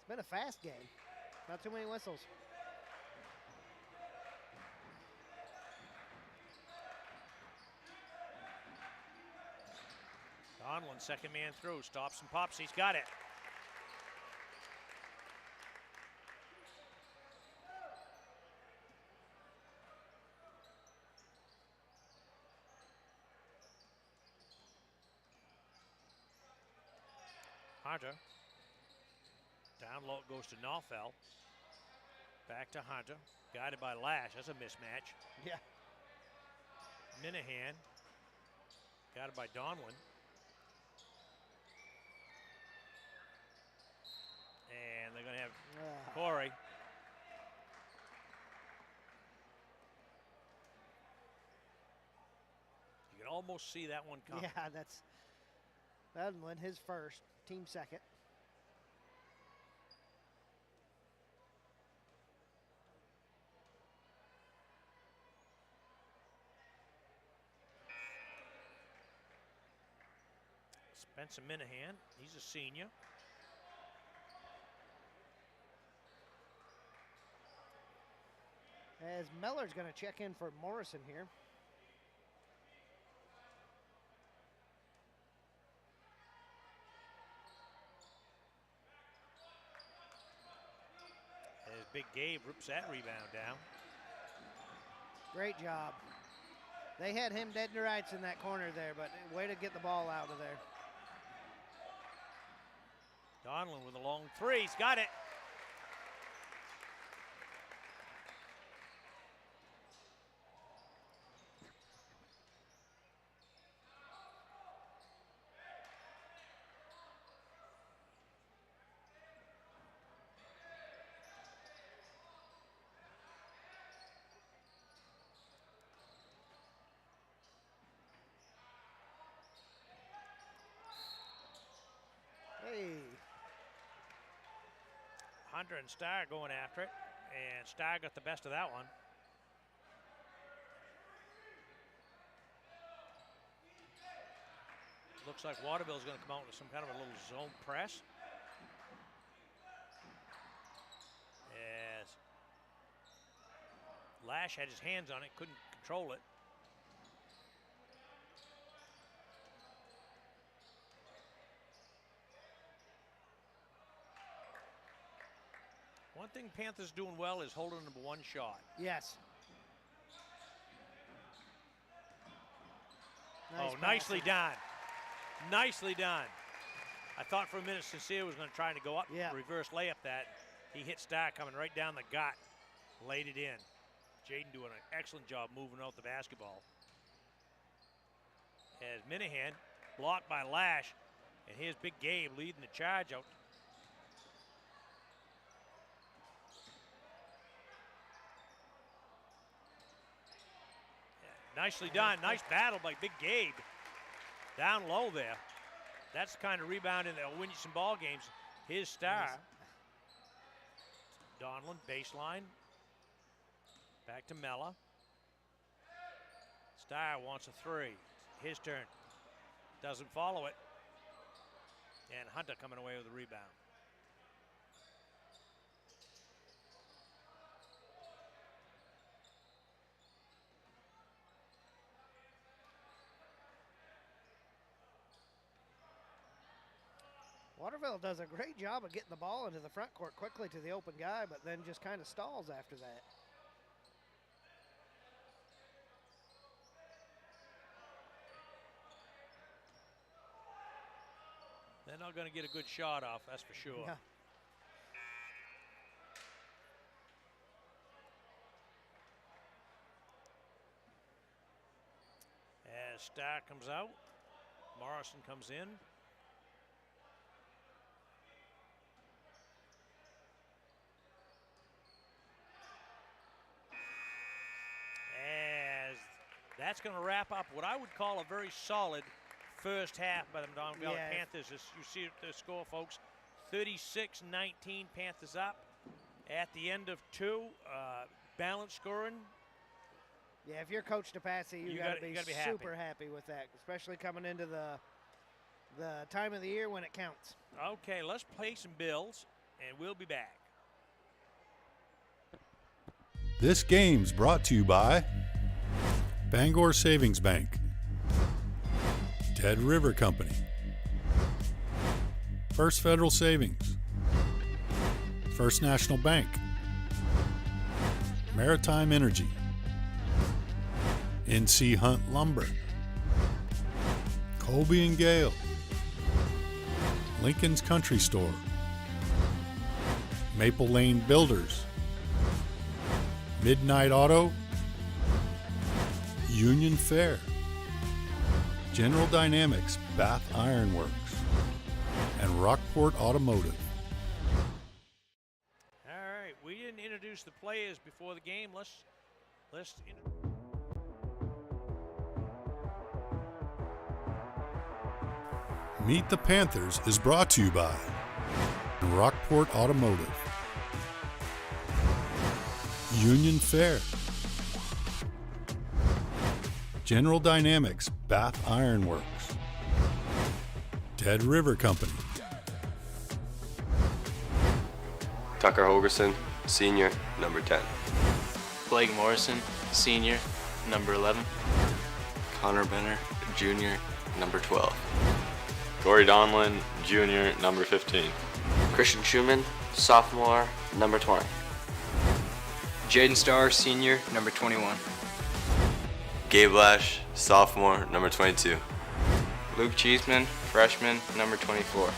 been a fast game. Not too many whistles. Donlin, second man through, stops and pops. He's got it. Hunter. Down low, goes to Norfell. Back to Hunter. Guided by Lash. That's a mismatch. Yeah. Minahan. Guided by Donlin. And they're going to have Corey. You can almost see that one coming. Yeah, that's Donlin, his first. Team second. Spencer Minahan, he's a senior. As Miller's going to check in for Morrison here. Big Gabe rips that rebound down. Great job. They had him dead to rights in that corner there, but way to get the ball out of there. Donlin with a long three. He's got it. Hunter and Starr going after it, and Starr got the best of that one. Looks like Waterville's going to come out with some kind of a little zone press. As Lash had his hands on it, couldn't control it. One thing Panthers doing well is holding them to one shot. Yes. Nice nicely done. Nicely done. I thought for a minute Sincere was going to try to go up, reverse layup that. He hit Starr coming right down the gut, laid it in. Jaden doing an excellent job moving out the basketball. As Minahan blocked by Lash, and here's Big Gabe leading the charge out. Nicely done. Nice battle by Big Gabe. Down low there. That's the kind of rebounding that'll win you some ball games. Here's Starr. Donlin, baseline. Back to Mella. Starr wants a three. His turn. Doesn't follow it. And Hunter coming away with the rebound. Waterville does a great job of getting the ball into the front court quickly to the open guy, but then just kind of stalls after that. They're not going to get a good shot off, that's for sure. Yeah. As Starr comes out, Morrison comes in. As that's going to wrap up what I would call a very solid first half by the Medomak Valley Panthers. As you see the score, folks, 36-19, Panthers up. At the end of two, balanced scoring. Yeah, if you're Coach DePatsy, you got to be happy. super happy with that, especially coming into the time of the year when it counts. Okay, let's pay some bills, and we'll be back. This game's brought to you by Bangor Savings Bank, Dead River Company, First Federal Savings, First National Bank, Maritime Energy, NC Hunt Lumber, Colby and Gale, Lincoln's Country Store, Maple Lane Builders, Midnight Auto, Union Fair, General Dynamics Bath Iron Works, and Rockport Automotive. All right, we didn't introduce the players before the game. Let's Meet the Panthers is brought to you by Rockport Automotive, Union Fair, General Dynamics Bath Iron Works, Dead River Company, Tucker Holgerson, Senior, number 10. Blake Morrison, Senior, number 11. Connor Benner, Junior, number 12. Corey Donlin, Junior, number 15. Christian Schumann, Sophomore, number 20. Jaden Starr, Senior, number 21. Gabe Lash, Sophomore, number 22. Luke Cheeseman, Freshman, number 24.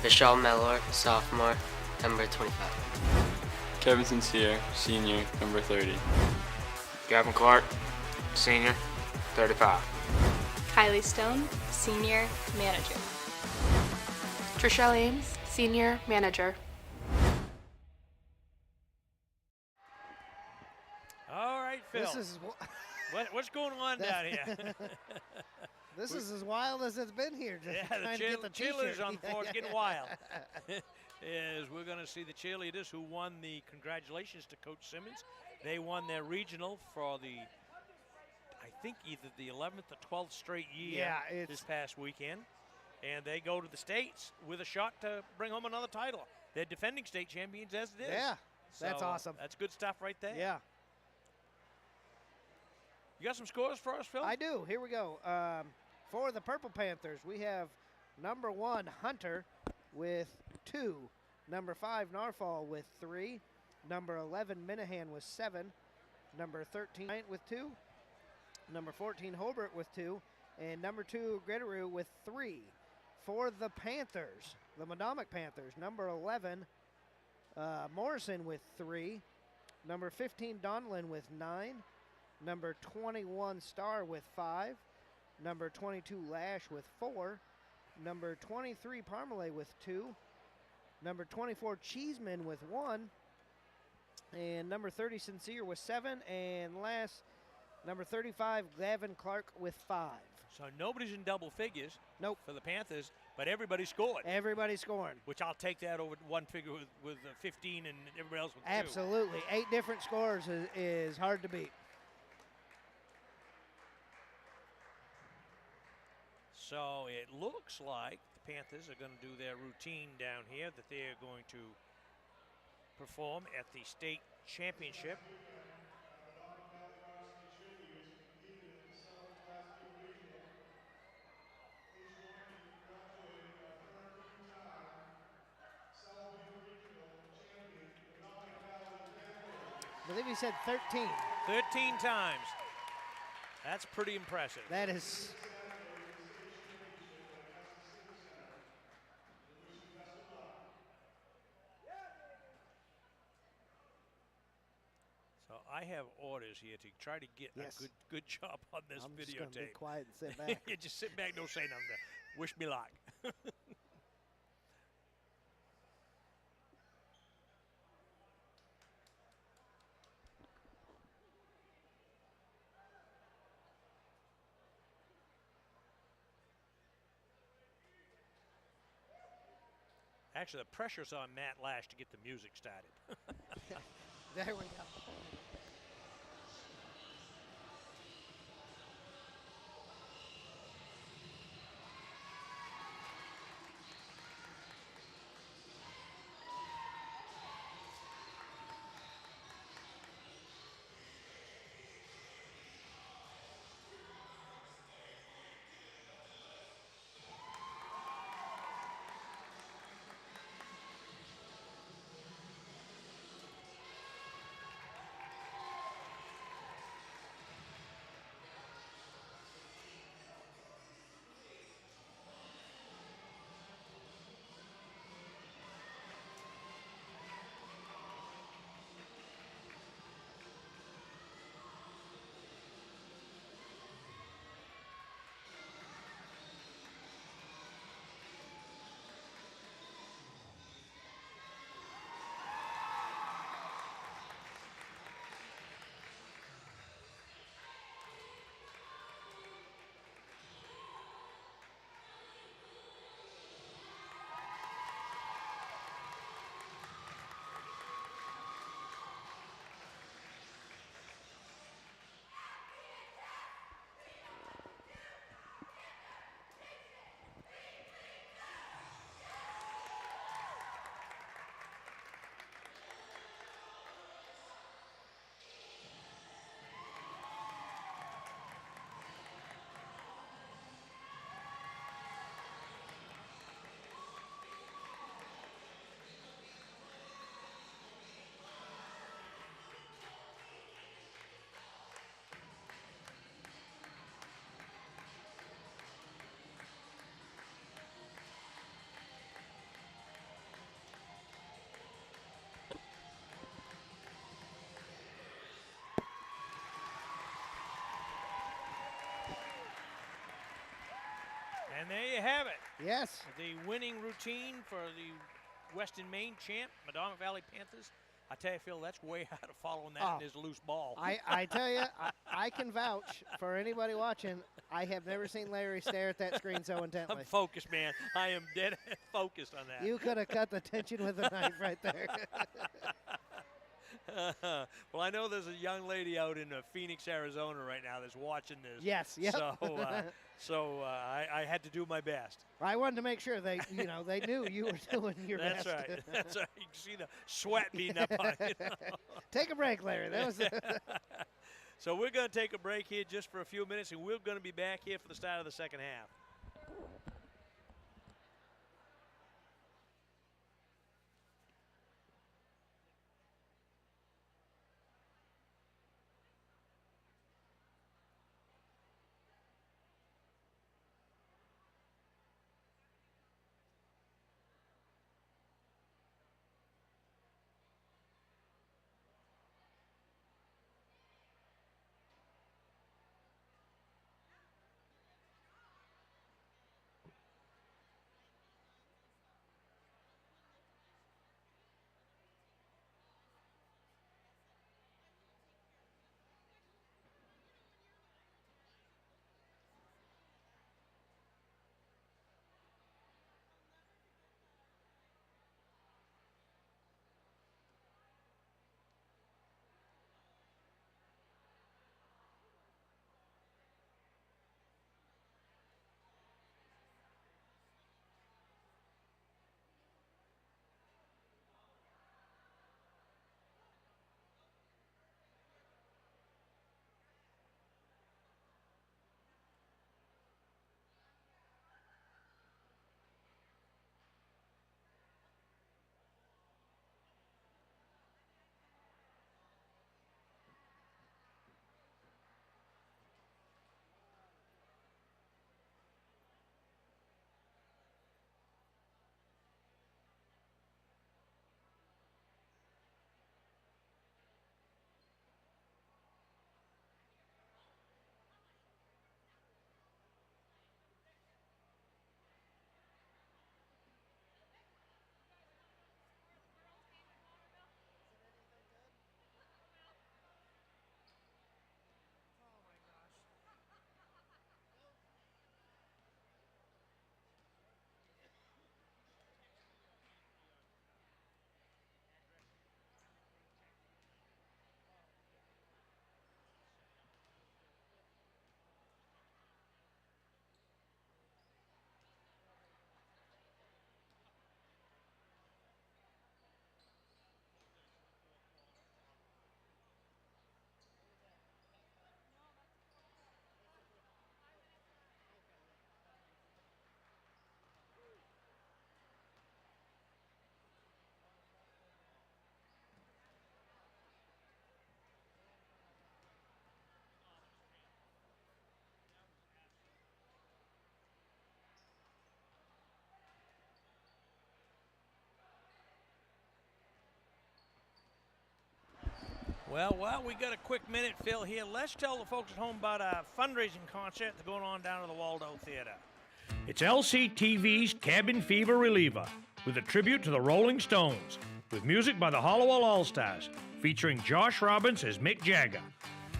Vishal Mellor, Sophomore, number 25. Kevin Sincere, Senior, number 30. Gavin Clark, Senior, 35. Kylie Stone, Senior, Manager. Trishelle Ames, Senior, Manager. All right, Phil. This is what's going on down here? This is as wild as it's been here. Just trying to get the cheerleaders on the floor. It's getting wild. Is we're going to see the cheerleaders who won the congratulations to Coach Simmons. They won their regional for the, I think, either the 11th or 12th straight year this past weekend. And they go to the States with a shot to bring home another title. They're defending state champions as it is. Yeah, that's awesome. That's good stuff right there. Yeah. You got some scores for us, Phil? I do. Here we go. For the Purple Panthers, we have number 1, Hunter, with 2. Number 5, Narfall, with 3. Number 11, Minahan, with 7. Number 13, with 2. Number 14, Hobart, with 2. And number 2, Gretteroo, with 3. For the Panthers, the Medomak Panthers, number 11, Morrison, with 3. Number 15, Donlin, with 9. Number 21, Starr, with 5. Number 22, Lash, with 4. Number 23, Parmalee, with 2. Number 24, Cheeseman, with 1. And number 30, Sincere, with 7. And last, number 35, Gavin Clark, with 5. So nobody's in double figures for the Panthers, But everybody scored. Everybody scoring. Which I'll take that over one figure with 15 and everybody else with 2. Absolutely. 8 different scores is hard to beat. So it looks like the Panthers are going to do their routine down here that they are going to perform at the state championship. I believe he said 13. 13 times. That's pretty impressive. That is. So I have orders here to try to get a good job on this I'm videotape. just gonna be quiet and sit back. Yeah, just sit back, don't say nothing. Wish me luck. Actually, the pressure's on Matt Lash to get the music started. There we go. And there you have it. Yes. The winning routine for the Western Maine champ, Medomak Valley Panthers. I tell you, Phil, that's way out of following that in his loose ball. I tell you, I can vouch for anybody watching. I have never seen Larry stare at that screen so intently. I'm focused, man. I am dead focused on that. You could have cut the tension with a knife right there. Well, I know there's a young lady out in Phoenix, Arizona right now that's watching this. Yes, yep. So I had to do my best. I wanted to make sure they knew you were doing your best. That's right. That's right. You can see the sweat beating up on you. Take a break, Larry. That was. So we're going to take a break here just for a few minutes, and we're going to be back here for the start of the second half. Well, we got a quick minute, Phil, here. Let's tell the folks at home about a fundraising concert that's going on down at the Waldo Theater. It's LCTV's Cabin Fever Reliever, with a tribute to the Rolling Stones, with music by the Hollowell All-Stars, featuring Josh Robbins as Mick Jagger.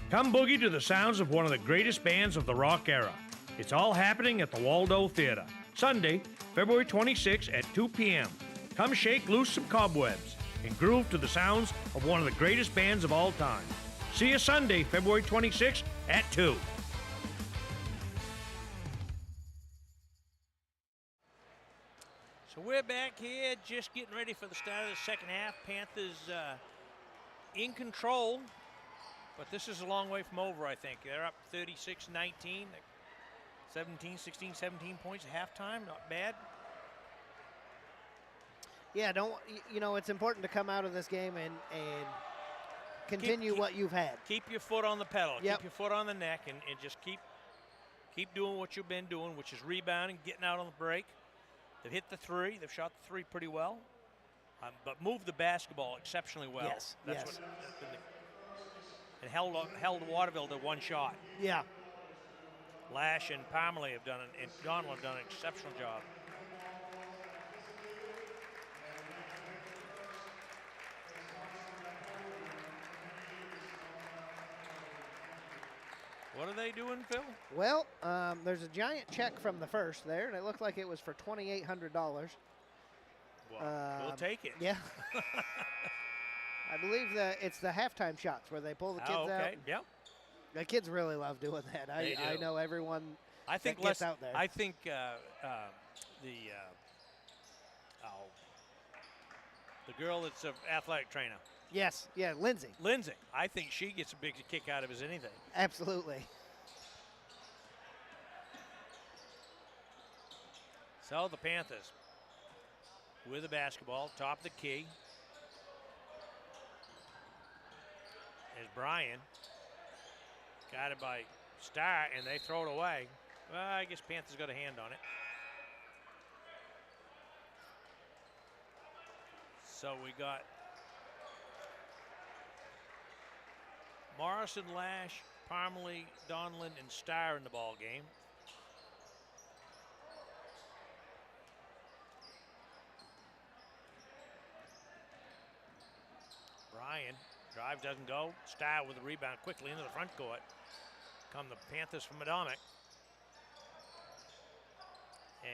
Come boogie to the sounds of one of the greatest bands of the rock era. It's all happening at the Waldo Theater, Sunday, February 26 at 2 p.m. Come shake loose some cobwebs and groove to the sounds of one of the greatest bands of all time. See you Sunday, February 26th at 2. So we're back here just getting ready for the start of the second half. Panthers in control, but this is a long way from over, I think. They're up 36-19, 17 points at halftime, not bad. Yeah, it's important to come out of this game and continue what you've had. Keep your foot on the pedal. Yep. Keep your foot on the neck and just keep doing what you've been doing, which is rebounding, getting out on the break. They've hit the three. They've shot the three pretty well, but moved the basketball exceptionally well. Yes, That's and held Waterville to one shot. Yeah. Lash and Parmalee have done it, and Donald have done an exceptional job. What are they doing, Phil? Well, there's a giant check from the first there, and it looked like it was for $2,800. Well, we'll take it. Yeah. I believe it's the halftime shots where they pull the kids out. Yep. The kids really love doing that. I know everyone that gets out there. I think the girl that's an athletic trainer. Yes, yeah, Lindsay. I think she gets a big kick out of it as anything. Absolutely. So the Panthers with the basketball, top of the key. As Brian got it by Starr, and they throw it away. Well, I guess Panthers got a hand on it. So we got Morrison, Lash, Parmalee, Donlin, and Starr in the ball game. Brian, drive doesn't go. Starr with the rebound quickly into the front court. Come the Panthers from Medomak.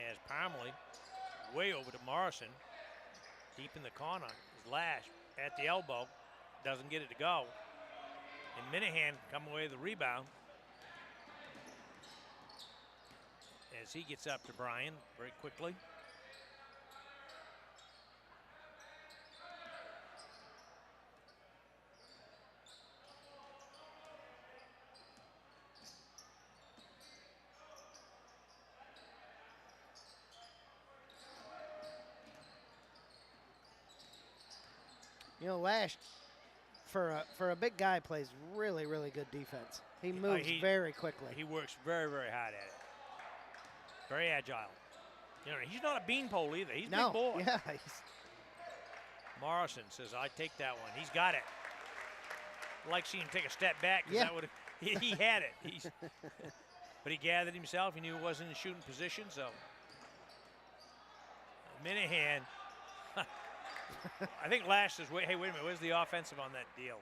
As Parmalee way over to Morrison. Deep in the corner is Lash at the elbow. Doesn't get it to go. And Minahan come away with the rebound as he gets up to Brian very quickly. Lash, for a big guy, plays really, really good defense. He moves very quickly. He works very, very hard at it. Very agile. He's not a beanpole either. He's a big boy. Yeah. Morrison says, I take that one. He's got it. I like seeing him take a step back. Yeah. That would he had it. But he gathered himself. He knew he wasn't in shooting position, so. Minahan. I think Lash says, hey, wait a minute, where's the offensive on that deal?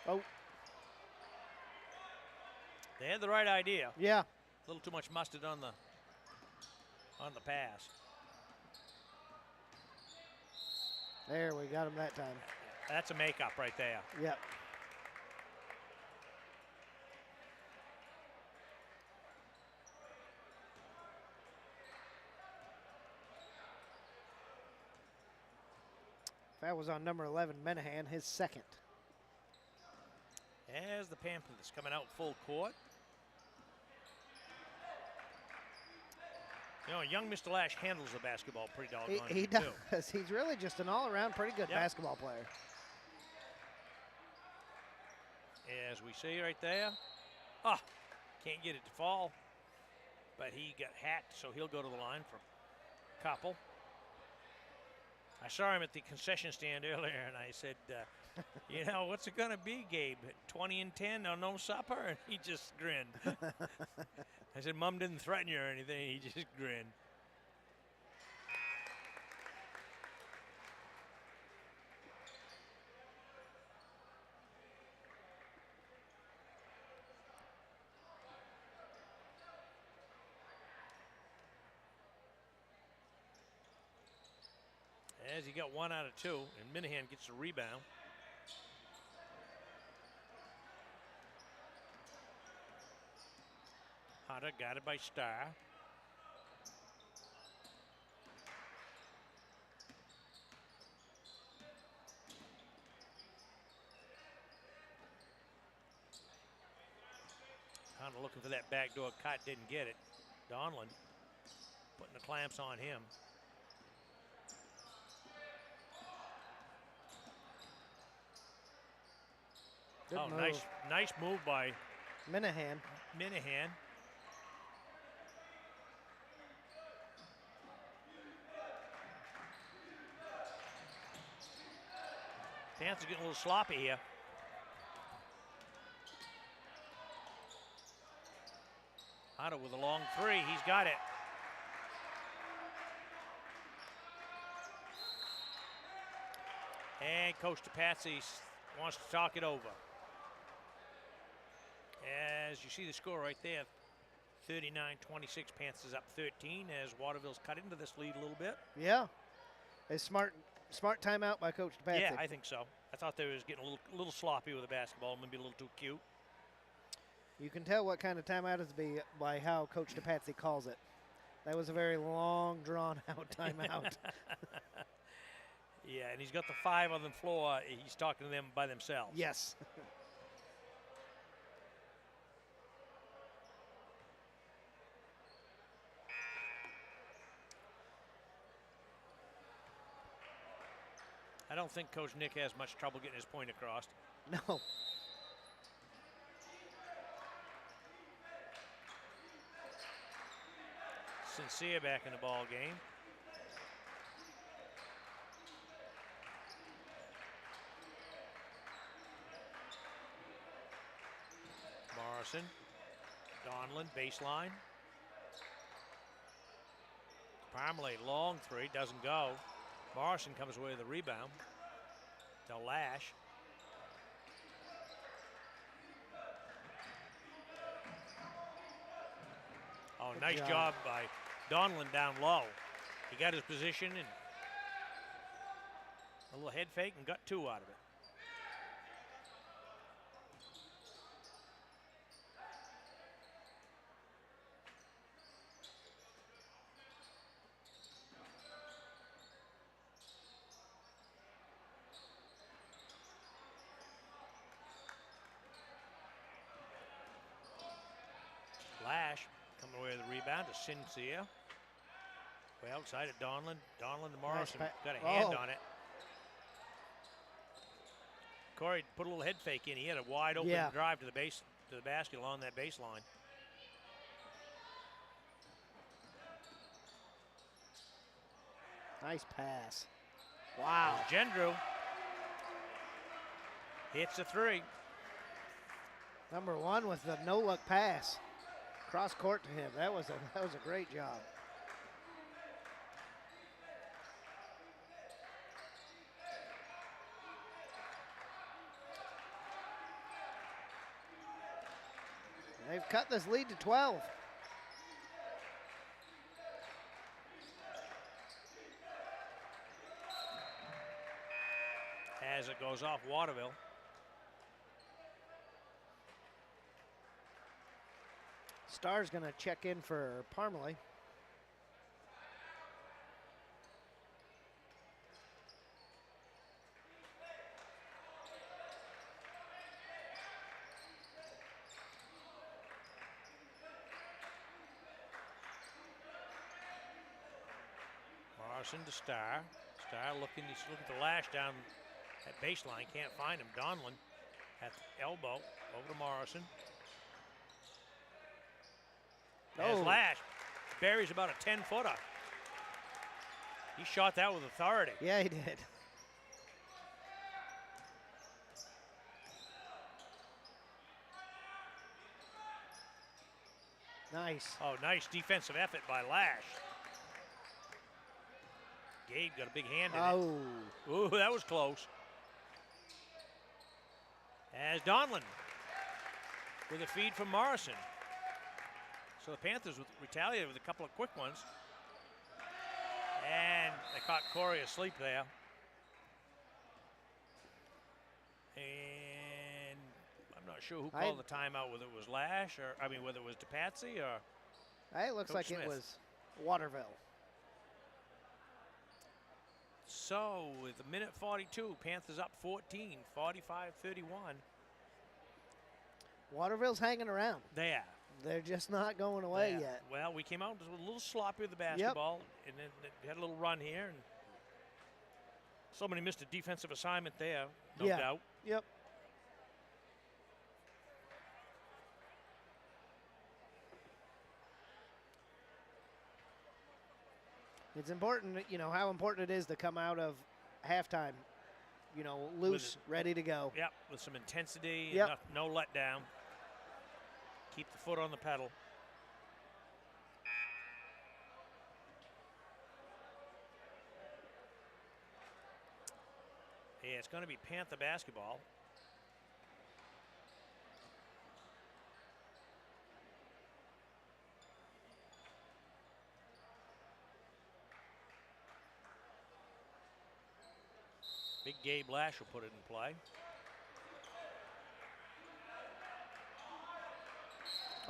Oh. They had the right idea. Yeah. A little too much mustard on the pass. There, we got him that time. That's a makeup right there. Yep. That was on number 11, Minahan, his second. As the Panthers coming out full court. Young Mr. Lash handles the basketball pretty doggone. He does. He's really just an all-around pretty good basketball player. As we see right there. Can't get it to fall. but he got hacked, so he'll go to the line for a couple. I saw him at the concession stand earlier, and I said, you know, what's it going to be, Gabe? 20 and 10 on no supper? And he just grinned. I said, Mom didn't threaten you or anything. He just grinned. As he got 1 out of 2, and Minahan gets a rebound. Hunter got it by Starr. Hunter looking for that backdoor cut, didn't get it. Donlin putting the clamps on him. Good move. Nice move by Minahan. Panthers getting a little sloppy here. Hunter with a long 3, he's got it. And Coach DePatsy wants to talk it over. As you see the score right there, 39-26, Panthers up 13 as Waterville's cut into this lead a little bit. Yeah, a smart timeout by Coach DePatsy. Yeah, I think so. I thought they was getting a little sloppy with the basketball, maybe a little too cute. You can tell what kind of timeout it's be by how Coach DePatsy calls it. That was a very long, drawn-out timeout. Yeah, and he's got the 5 on the floor. He's talking to them by themselves. Yes. I don't think Coach Nick has much trouble getting his point across. No. Sincere back in the ball game. Morrison, Donlin, baseline. Parmalee, long 3, doesn't go. Morrison comes away with the rebound. To Lash. Oh, Good nice job by Donlin down low. He got his position and a little head fake and got 2 out of it. Lash coming away with the rebound to Sincere. Way outside of Donlin. Donlin to Morrison. Got a hand on it. Corey put a little head fake in. He had a wide open drive to the basket along that baseline. Nice pass. Wow. Gendrew hits a 3. Number 1 with the no-look pass. Cross court to him. That was a great job. They've cut this lead to 12. As it goes off Waterville. Starr's going to check in for Parmalee. Morrison to Starr. Starr looking, he's looking for Lash down at baseline. Can't find him. Donlin at the elbow. Over to Morrison. As Lash buries about a 10-footer. He shot that with authority. Yeah, he did. Nice. Oh, nice defensive effort by Lash. Gabe got a big hand in it. Ooh, that was close. As Donlin with a feed from Morrison. So the Panthers retaliated with a couple of quick ones. And they caught Corey asleep there. And I'm not sure who called the timeout, whether it was Lash or, whether it was DePatsy or It looks Coach like Smith. it was Waterville. So with a minute 42, Panthers up 14, 45-31. Waterville's hanging around. They are. They're just not going away yet. Well, we came out a little sloppy with the basketball, and then we had a little run here, and somebody missed a defensive assignment there, no doubt. Yep. It's important, how important it is to come out of halftime, loose, ready to go. Yep, with some intensity, Yep. no letdown. Keep the foot on the pedal. Yeah, it's going to be Panther basketball. Big Gabe Lash will put it in play.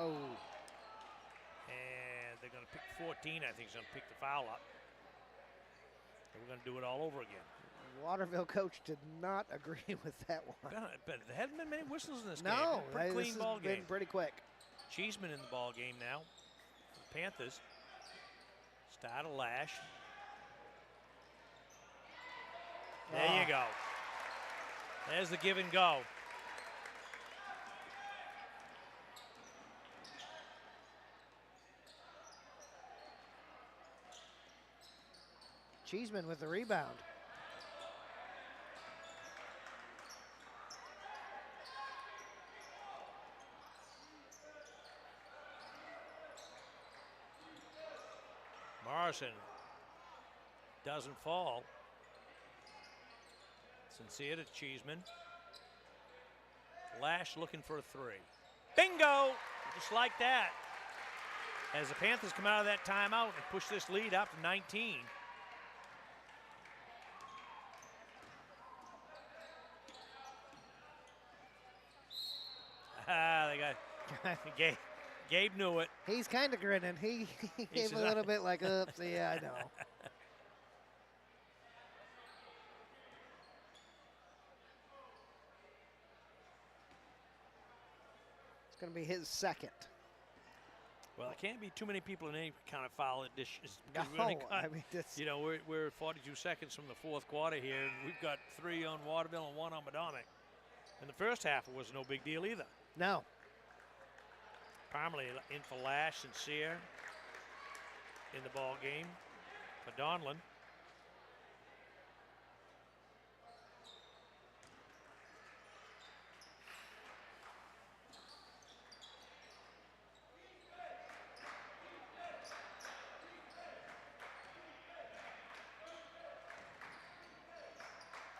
Oh. And they're going to pick 14, I think, is going to pick the foul up. And we're going to do it all over again. Waterville coach did not agree with that one. But there hadn't been many whistles in this game. No, Pretty clean this ball has game. been pretty quick. Cheeseman in the ball game now. The Panthers start a Lash. There you go. There's the give and go. Cheeseman with the rebound. Morrison doesn't fall. Sincere to Cheeseman. Lash looking for a three. Bingo! Just like that. As the Panthers come out of that timeout and push this lead up to 19. They got Gabe knew it. He's kind of grinning. He gave a little bit like, oops, yeah, I know. It's going to be his second. Well, it can't be too many people in any kind of foul at this. No, I mean, we're 42 seconds from the fourth quarter here, and we've got 3 on Waterville and 1 on Medomak. In the first half, it was no big deal either. No. Parmalee in for Lash, Sincere in the ball game for Donlin.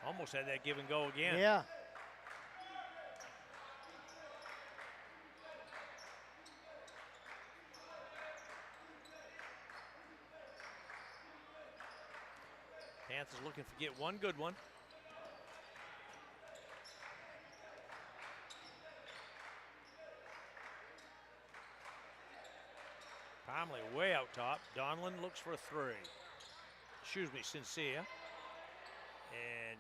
Almost had that give and go again. Yeah. Panthers looking to get one good one. Parmalee way out top. Donlin looks for a three. Excuse me, Sincere. And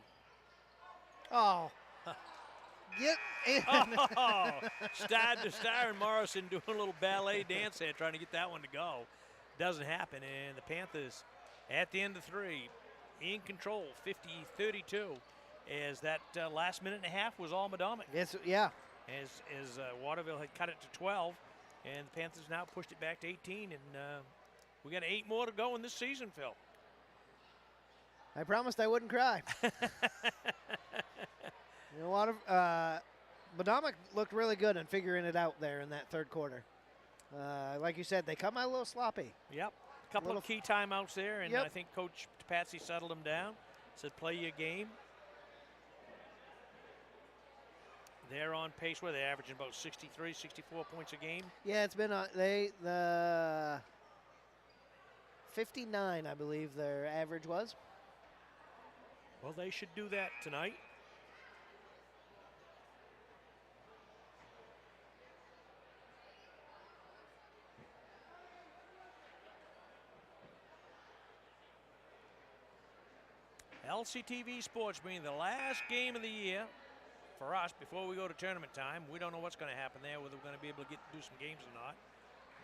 get in. Star and Morrison doing a little ballet dance there, trying to get that one to go. Doesn't happen, and the Panthers at the end of 3 in control, 50-32, as that last minute and a half was all Medomak. Yes, yeah. As Waterville had cut it to 12, And the Panthers now pushed it back to 18, and we got 8 more to go in this season, Phil. I promised I wouldn't cry. You know what? Medomak looked really good in figuring it out there in that third quarter. Like you said, they come out a little sloppy. Yep. A couple of key timeouts there, and I think Coach Patsy settled them down. Said, play your game. They're on pace where they're averaging about 63, 64 points a game. Yeah, it's been the 59, I believe their average was. Well, they should do that tonight. LCTV Sports being the last game of the year for us before we go to tournament time. We don't know what's going to happen there, whether we're going to be able to do some games or not.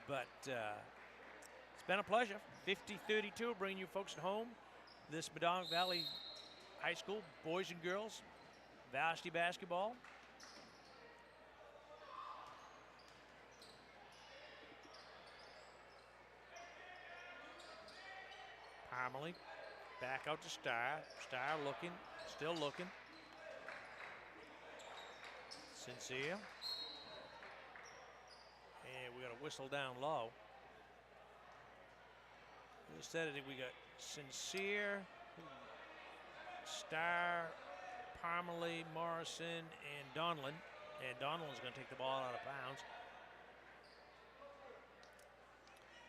But it's been a pleasure. 50-32, bringing you folks at home. This Medomak Valley High School, boys and girls, varsity basketball. Parmalee. Back out to Starr. Starr looking, still looking. Sincere. And we got a whistle down low. Instead, I think we got Sincere, Starr, Parmalee, Morrison, and Donlin. And Donlin's going to take the ball out of bounds.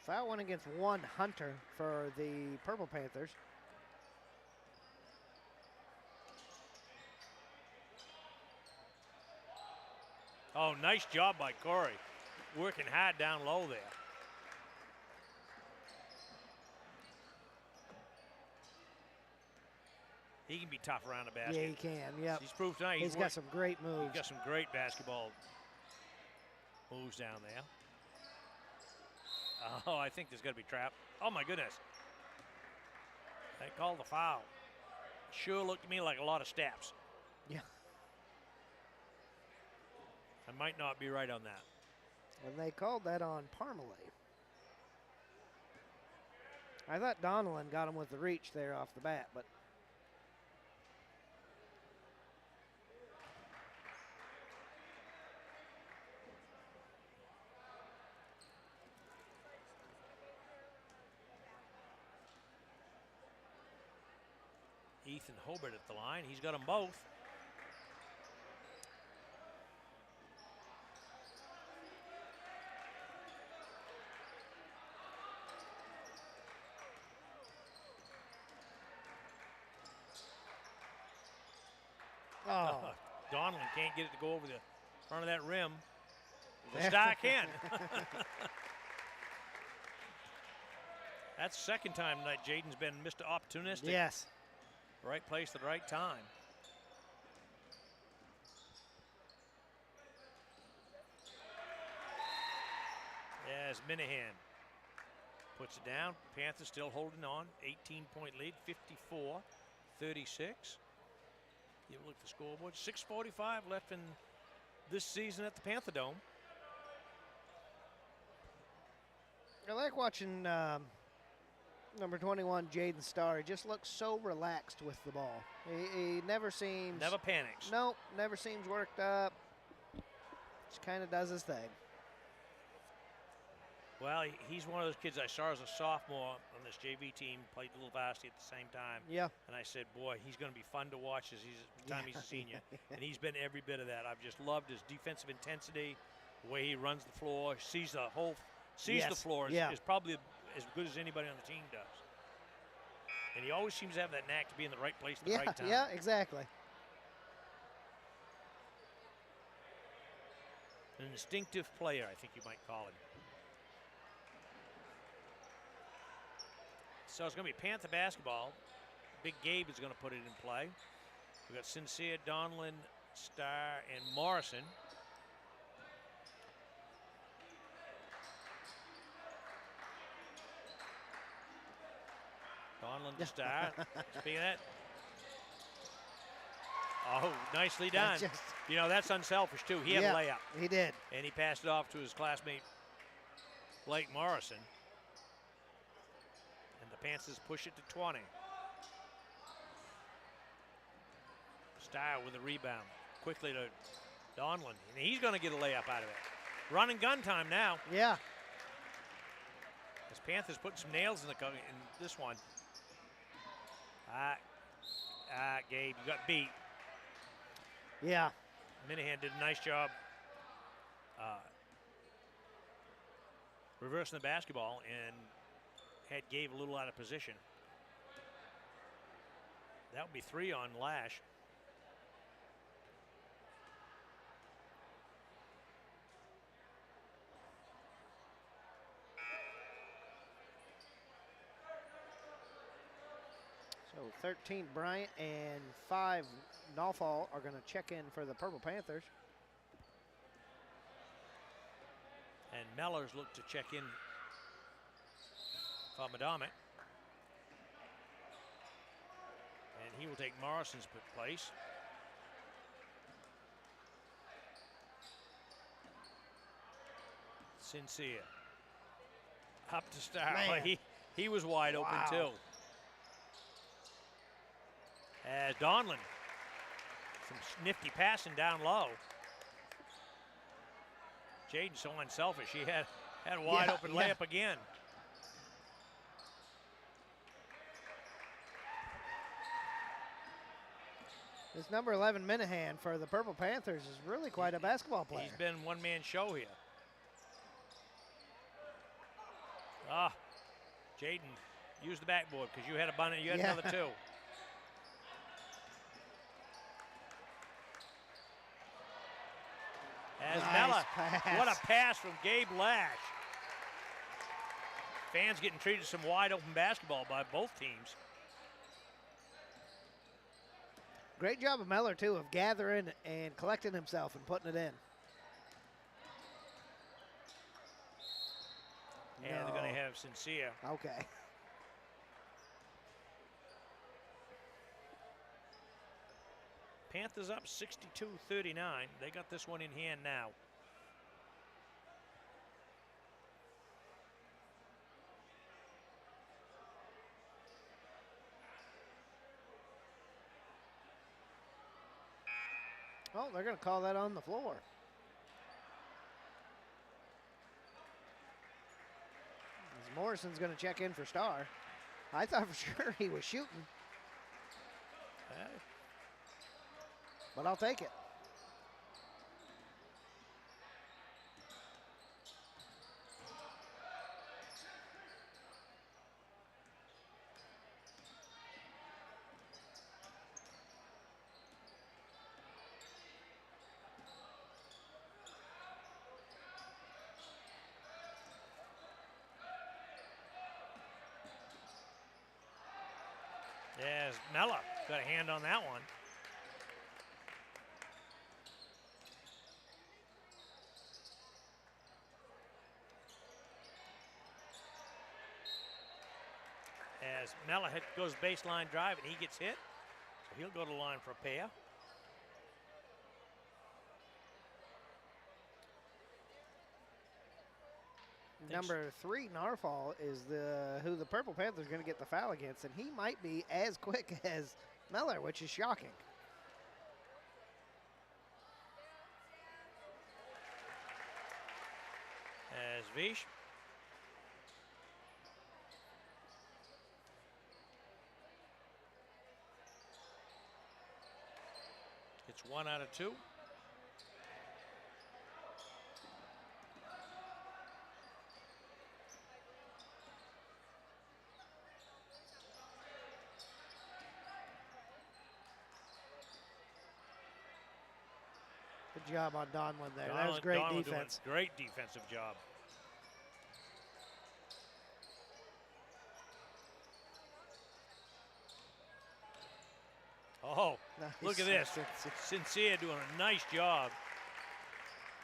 Foul went against one Hunter for the Purple Panthers. Oh, nice job by Corey. Working hard down low there. He can be tough around the basket. Yeah, he can, yep. He's proved tonight. He's got some great moves. He's got some great basketball moves down there. Oh, I think there's got to be trap. Oh, my goodness. They called the foul. Sure looked to me like a lot of steps. Yeah. I might not be right on that. And they called that on Parmalee. I thought Donlin got him with the reach there off the bat, but Ethan Hobart at the line. He's got them both. Oh. Donlin can't get it to go over the front of that rim. The Star can. That's the second time tonight Jaden's been Mr. Opportunistic. Yes. Right place at the right time. As Minahan puts it down. Panthers still holding on. 18-point lead, 54-36. You look at the scoreboard. 6:45 left in this season at the Panther Dome. I like watching number 21, Jaden Starr. He just looks so relaxed with the ball. He never seems... Never panics. Nope, never seems worked up. Just kind of does his thing. Well, he's one of those kids I saw as a sophomore on this JV team, played a little varsity at the same time. Yeah. And I said, boy, he's going to be fun to watch as he's a senior. And he's been every bit of that. I've just loved his defensive intensity, the way he runs the floor, sees the floor is probably as good as anybody on the team does. And he always seems to have that knack to be in the right place at the right time. Yeah, exactly. An instinctive player, I think you might call him. So it's going to be Panther basketball. Big Gabe is going to put it in play. We've got Sincere, Donlin, Starr, and Morrison. Donlin to Starr. Speaking of that. Oh, nicely done. You know, that's unselfish, too. He had a layup. He did. And he passed it off to his classmate, Blake Morrison. And the Panthers push it to 20. Starr with a rebound. Quickly to Donlin. And he's going to get a layup out of it. Run and gun time now. Yeah. As Panthers put some nails in this one. Gabe, you got beat. Yeah. Minahan did a nice job reversing the basketball and had Gabe a little out of position. That would be 3 on Lash. So 13 Bryant and 5 Nalfall are going to check in for the Purple Panthers. And Mellors look to check in for Medomak. And he will take Morrison's place. Sincere. Up to Starr. Man. He was wide open Wow. too. As Donlin, some nifty passing down low. Jaden's so unselfish. He had a wide open layup again. This number 11 Minahan for the Purple Panthers is really quite a basketball player. He's been one-man show here. Jaden, use the backboard because you had a bunny. You had another 2. As Mella, what a pass from Gabe Lash. Fans getting treated some wide open basketball by both teams. Great job of Meller, too, of gathering and collecting himself and putting it in. And they're going to have Sincere. Okay. Panthers up 62-39. They got this one in hand now. Oh, they're going to call that on the floor. As Morrison's going to check in for Starr. I thought for sure he was shooting. But I'll take it. Yes, Mella got a hand on that one. As Mella goes baseline drive and he gets hit, so he'll go to the line for a pair. Number 3, Narfall, is who the Purple Panthers are going to get the foul against, and he might be as quick as Meller, which is shocking. As Vish. It's 1 out of 2. Good job on Donlin there. That was great defense. Great defensive job. Oh, nice. Look at this. Sincere doing a nice job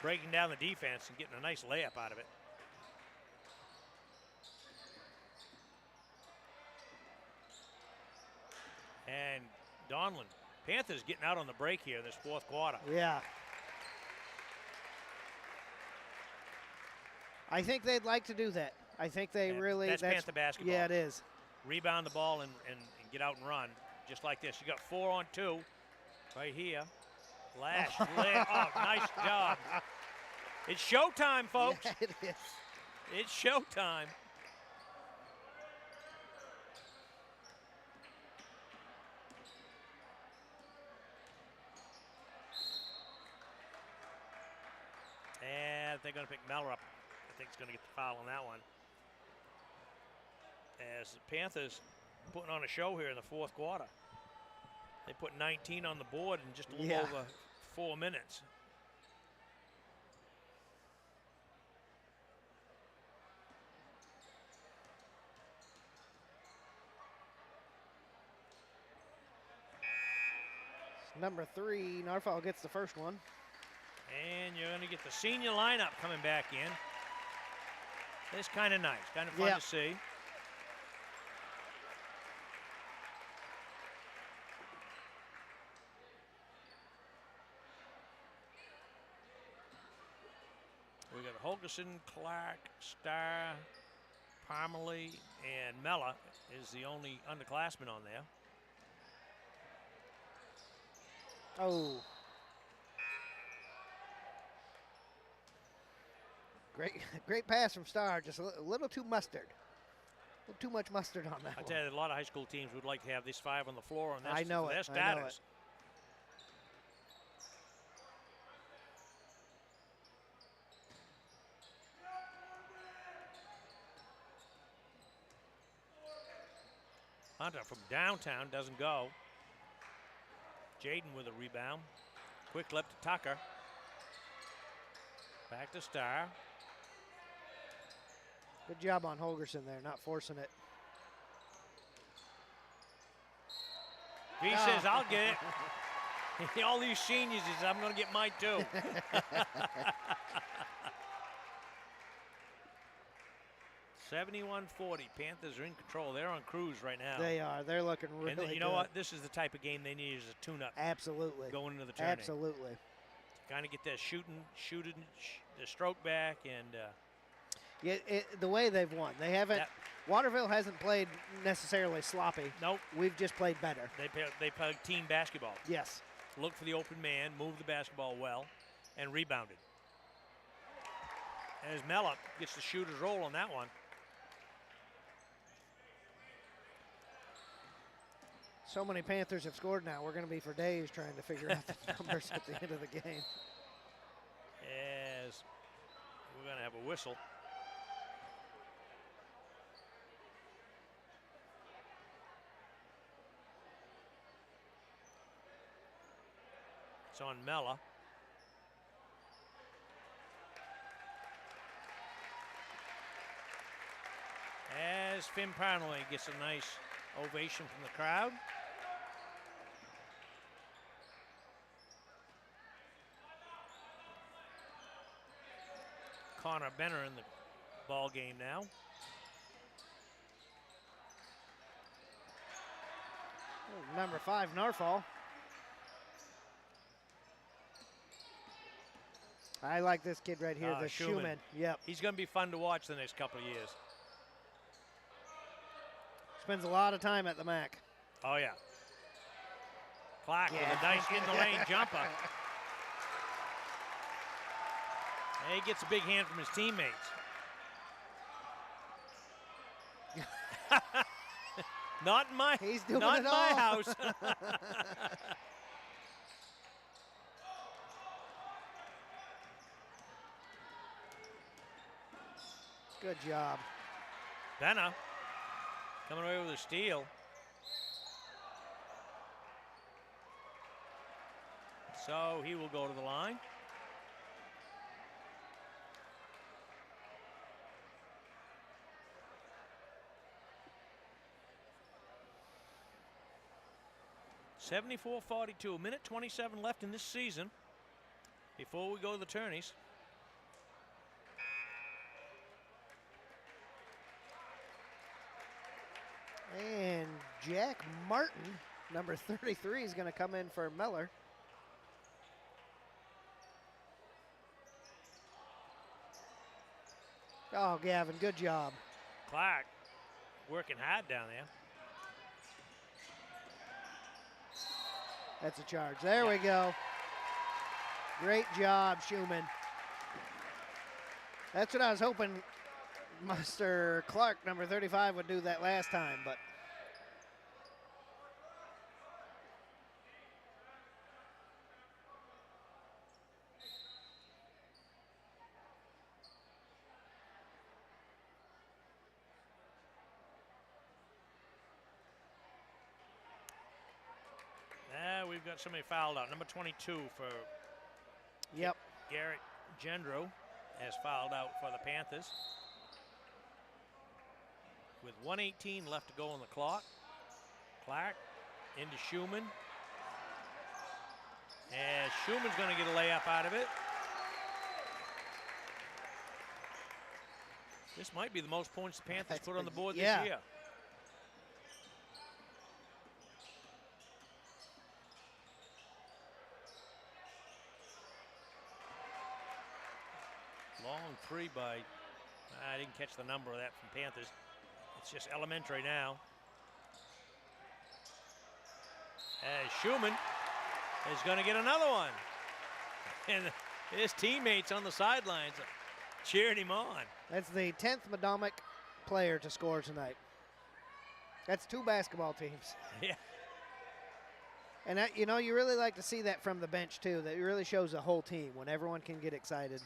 breaking down the defense and getting a nice layup out of it. And Donlin, Panthers getting out on the break here in this 4th quarter. Yeah. I think they'd like to do that. I think they really. That's Panther basketball. Yeah, it is. Rebound the ball and get out and run, just like this. You got 4 on 2 right here. Lash. Oh, nice job. It's showtime, folks. Yeah, it is. It's showtime. And they're going to pick Meller up. I think he's going to get the foul on that one. As the Panthers putting on a show here in the fourth quarter. They put 19 on the board in just a little over 4 minutes. Number 3, Norfolk gets the first one. And you're going to get the senior lineup coming back in. It's kind of nice, kind of fun to see. We got Holgerson, Clark, Starr, Parmalee, and Mella is the only underclassman on there. Oh. Great pass from Starr, just a little too mustard. A little too much mustard on that I tell you, a lot of high school teams would like to have these 5 on the floor, and that's I know their it. starters. I know it. Hunter from downtown doesn't go. Jaden with a rebound. Quick lip to Tucker. Back to Starr. Good job on Holgerson there, not forcing it. He says, I'll get it. All these seniors, he says, I'm going to get mine too. 71-40. Panthers are in control. They're on cruise right now. They are. They're looking really good. And you know what? This is the type of game they need is a tune-up. Absolutely. Going into the tournament. Absolutely. Kind of get that shooting, the stroke back, and the way they've won. They haven't. Waterville hasn't played necessarily sloppy. Nope. We've just played better. They play team basketball. Yes. Look for the open man, move the basketball well, and rebounded. As Mella gets the shooter's roll on that one. So many Panthers have scored now. We're going to be for days trying to figure out the numbers at the end of the game. As we're going to have a whistle. It's on Mella. As Finn Parmalee gets a nice ovation from the crowd. Connor Benner in the ball game now. Number 5, Norfolk. I like this kid right here, the Schumann. Yep. He's going to be fun to watch the next couple of years. Spends a lot of time at the MAC. Oh, yeah. Clark with a nice in-the-lane jumper. And he gets a big hand from his teammates. Not in my, He's doing not it in my all. house. Good job. Benna coming away with a steal. So he will go to the line. (74-42). A minute 27 left in this season before we go to the tourneys. And Jack Martin, number 33, is going to come in for Miller. Oh, Gavin, good job. Clark working hard down there. That's a charge. There we go. Great job, Schumann. That's what I was hoping Mr. Clark, number 35, would do that last time, but we've got somebody fouled out. Number 22 for Garrett Gendro has fouled out for the Panthers. With 1:18 left to go on the clock. Clark into Schumann. And Schumann's going to get a layup out of it. This might be the most points the Panthers put on the board this year. Long three by, I didn't catch the number of that from Panthers. It's just elementary now. As Schumann is going to get another one. And his teammates on the sidelines cheering him on. That's the 10th Medomak player to score tonight. That's 2 basketball teams. Yeah. And that, you know, you really like to see that from the bench too. That really shows the whole team when everyone can get excited.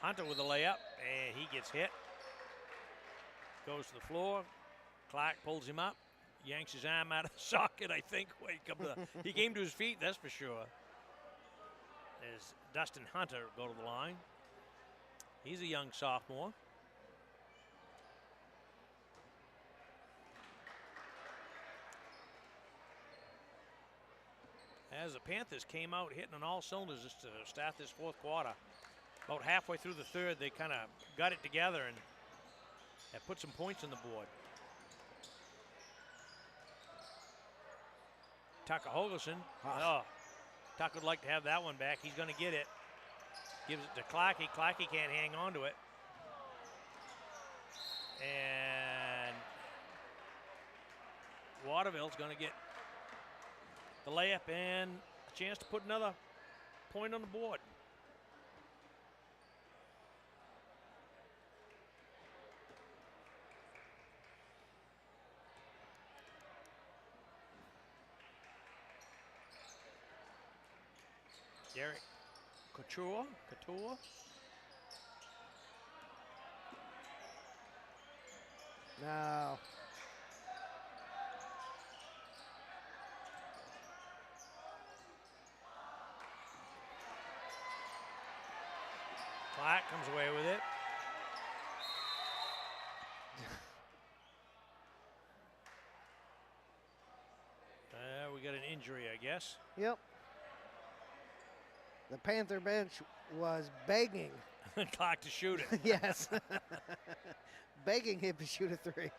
Hunter with a layup, and he gets hit. Goes to the floor. Clark pulls him up, yanks his arm out of the socket, I think. He came to his feet, that's for sure. There's Dustin Hunter go to the line. He's a young sophomore. As the Panthers came out hitting on all cylinders just to start this fourth quarter. About halfway through the third, they kind of got it together and have put some points on the board. Tucker Hogelson. Oh, Tucker would like to have that one back. He's going to get it. Gives it to Clarkey. Clarkey can't hang on to it. And Waterville's going to get the layup and a chance to put another point on the board. Derek Couture. No. Clark comes away with it. We got an injury, I guess. Yep. The Panther bench was begging Clark to shoot it. Yes. Begging him to shoot a 3.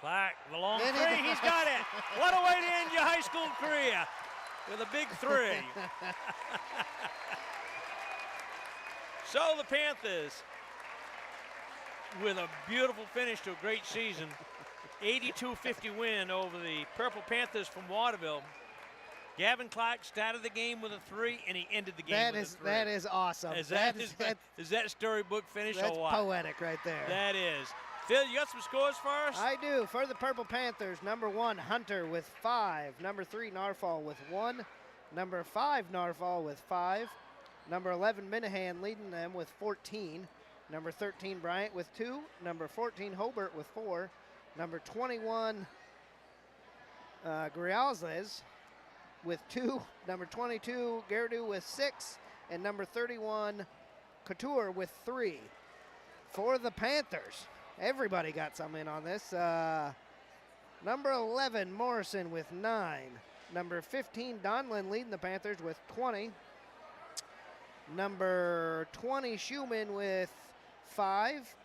Clark, the long 3, he's got it. What a way to end your high school career with a big 3. So the Panthers, with a beautiful finish to a great season, 82-50 win over the Purple Panthers from Waterville. Gavin Clark started the game with a 3, and he ended the game with a 3. That is awesome. Is that storybook finish or what? That's poetic right there. That is. Phil, you got some scores for us? I do. For the Purple Panthers, number 1, Hunter with 5. Number 3, Narfall with 1. Number 5, Narfall with 5. Number 11, Minahan leading them with 14. Number 13, Bryant with 2. Number 14, Hobart with 4. Number 21, Grialzes with 2. Number 22, Gerdu with 6. And number 31, Couture with 3. For the Panthers, everybody got some in on this. Number 11, Morrison with 9. Number 15, Donlin, leading the Panthers with 20. Number 20, Schumann with 5.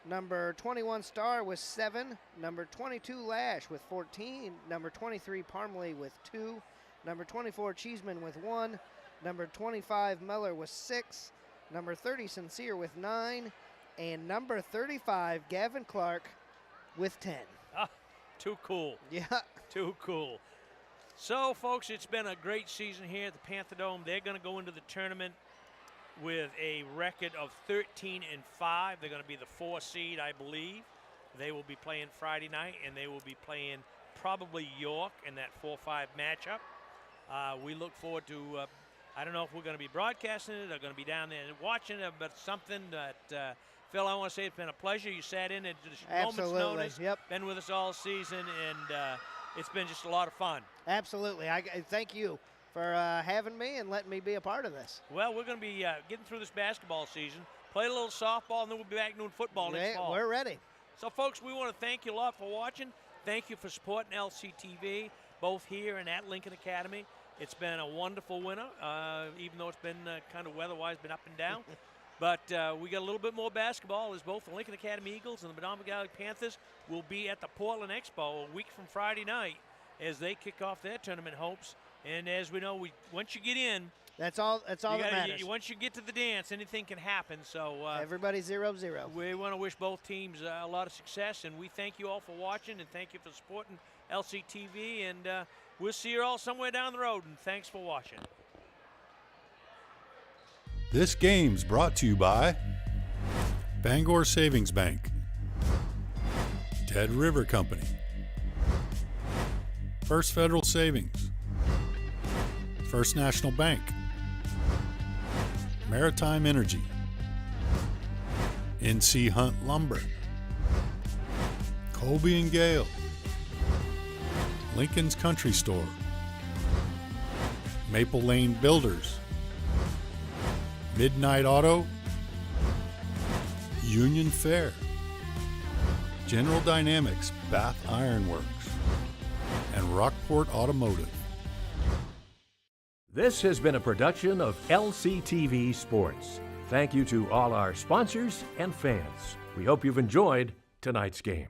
Number 21, Starr with 7. Number 22, Lash with 14. Number 23, Parmley with 2. Number 24, Cheeseman with 1. Number 25, Meller with 6. Number 30, Sincere with 9. And number 35, Gavin Clark with 10. Ah, too cool. Yeah. Too cool. So, folks, it's been a great season here at the Panther Dome. They're going to go into the tournament with a record of 13-5. They're going to be the 4 seed, I believe. They will be playing Friday night, and they will be playing probably York in that 4-5 matchup. We look forward to, I don't know if we're going to be broadcasting it or going to be down there watching it, but something that, Phil, I want to say it's been a pleasure. You sat in at just moment's notice. Yep. Been with us all season, and it's been just a lot of fun. Absolutely. I thank you for having me and letting me be a part of this. Well, we're going to be getting through this basketball season, play a little softball, and then we'll be back doing football next fall. We're ready. So, folks, we want to thank you a lot for watching. Thank you for supporting LCTV, both here and at Lincoln Academy. It's been a wonderful winter, even though it's been kind of weather-wise, been up and down. But we got a little bit more basketball as both the Lincoln Academy Eagles and the Medomak Valley Panthers will be at the Portland Expo a week from Friday night as they kick off their tournament hopes. And as we know, once you get in, that's all that matters. Once you get to the dance, anything can happen. So everybody's 0-0. We want to wish both teams a lot of success, and we thank you all for watching, and thank you for supporting LCTV. And we'll see you all somewhere down the road. And thanks for watching. This game's brought to you by Bangor Savings Bank, Dead River Company, First Federal Savings, First National Bank, Maritime Energy, NC Hunt Lumber, Colby and Gale, Lincoln's Country Store, Maple Lane Builders, Midnight Auto, Union Fair, General Dynamics Bath Iron Works, and Rockport Automotive. This has been a production of LCTV Sports. Thank you to all our sponsors and fans. We hope you've enjoyed tonight's game.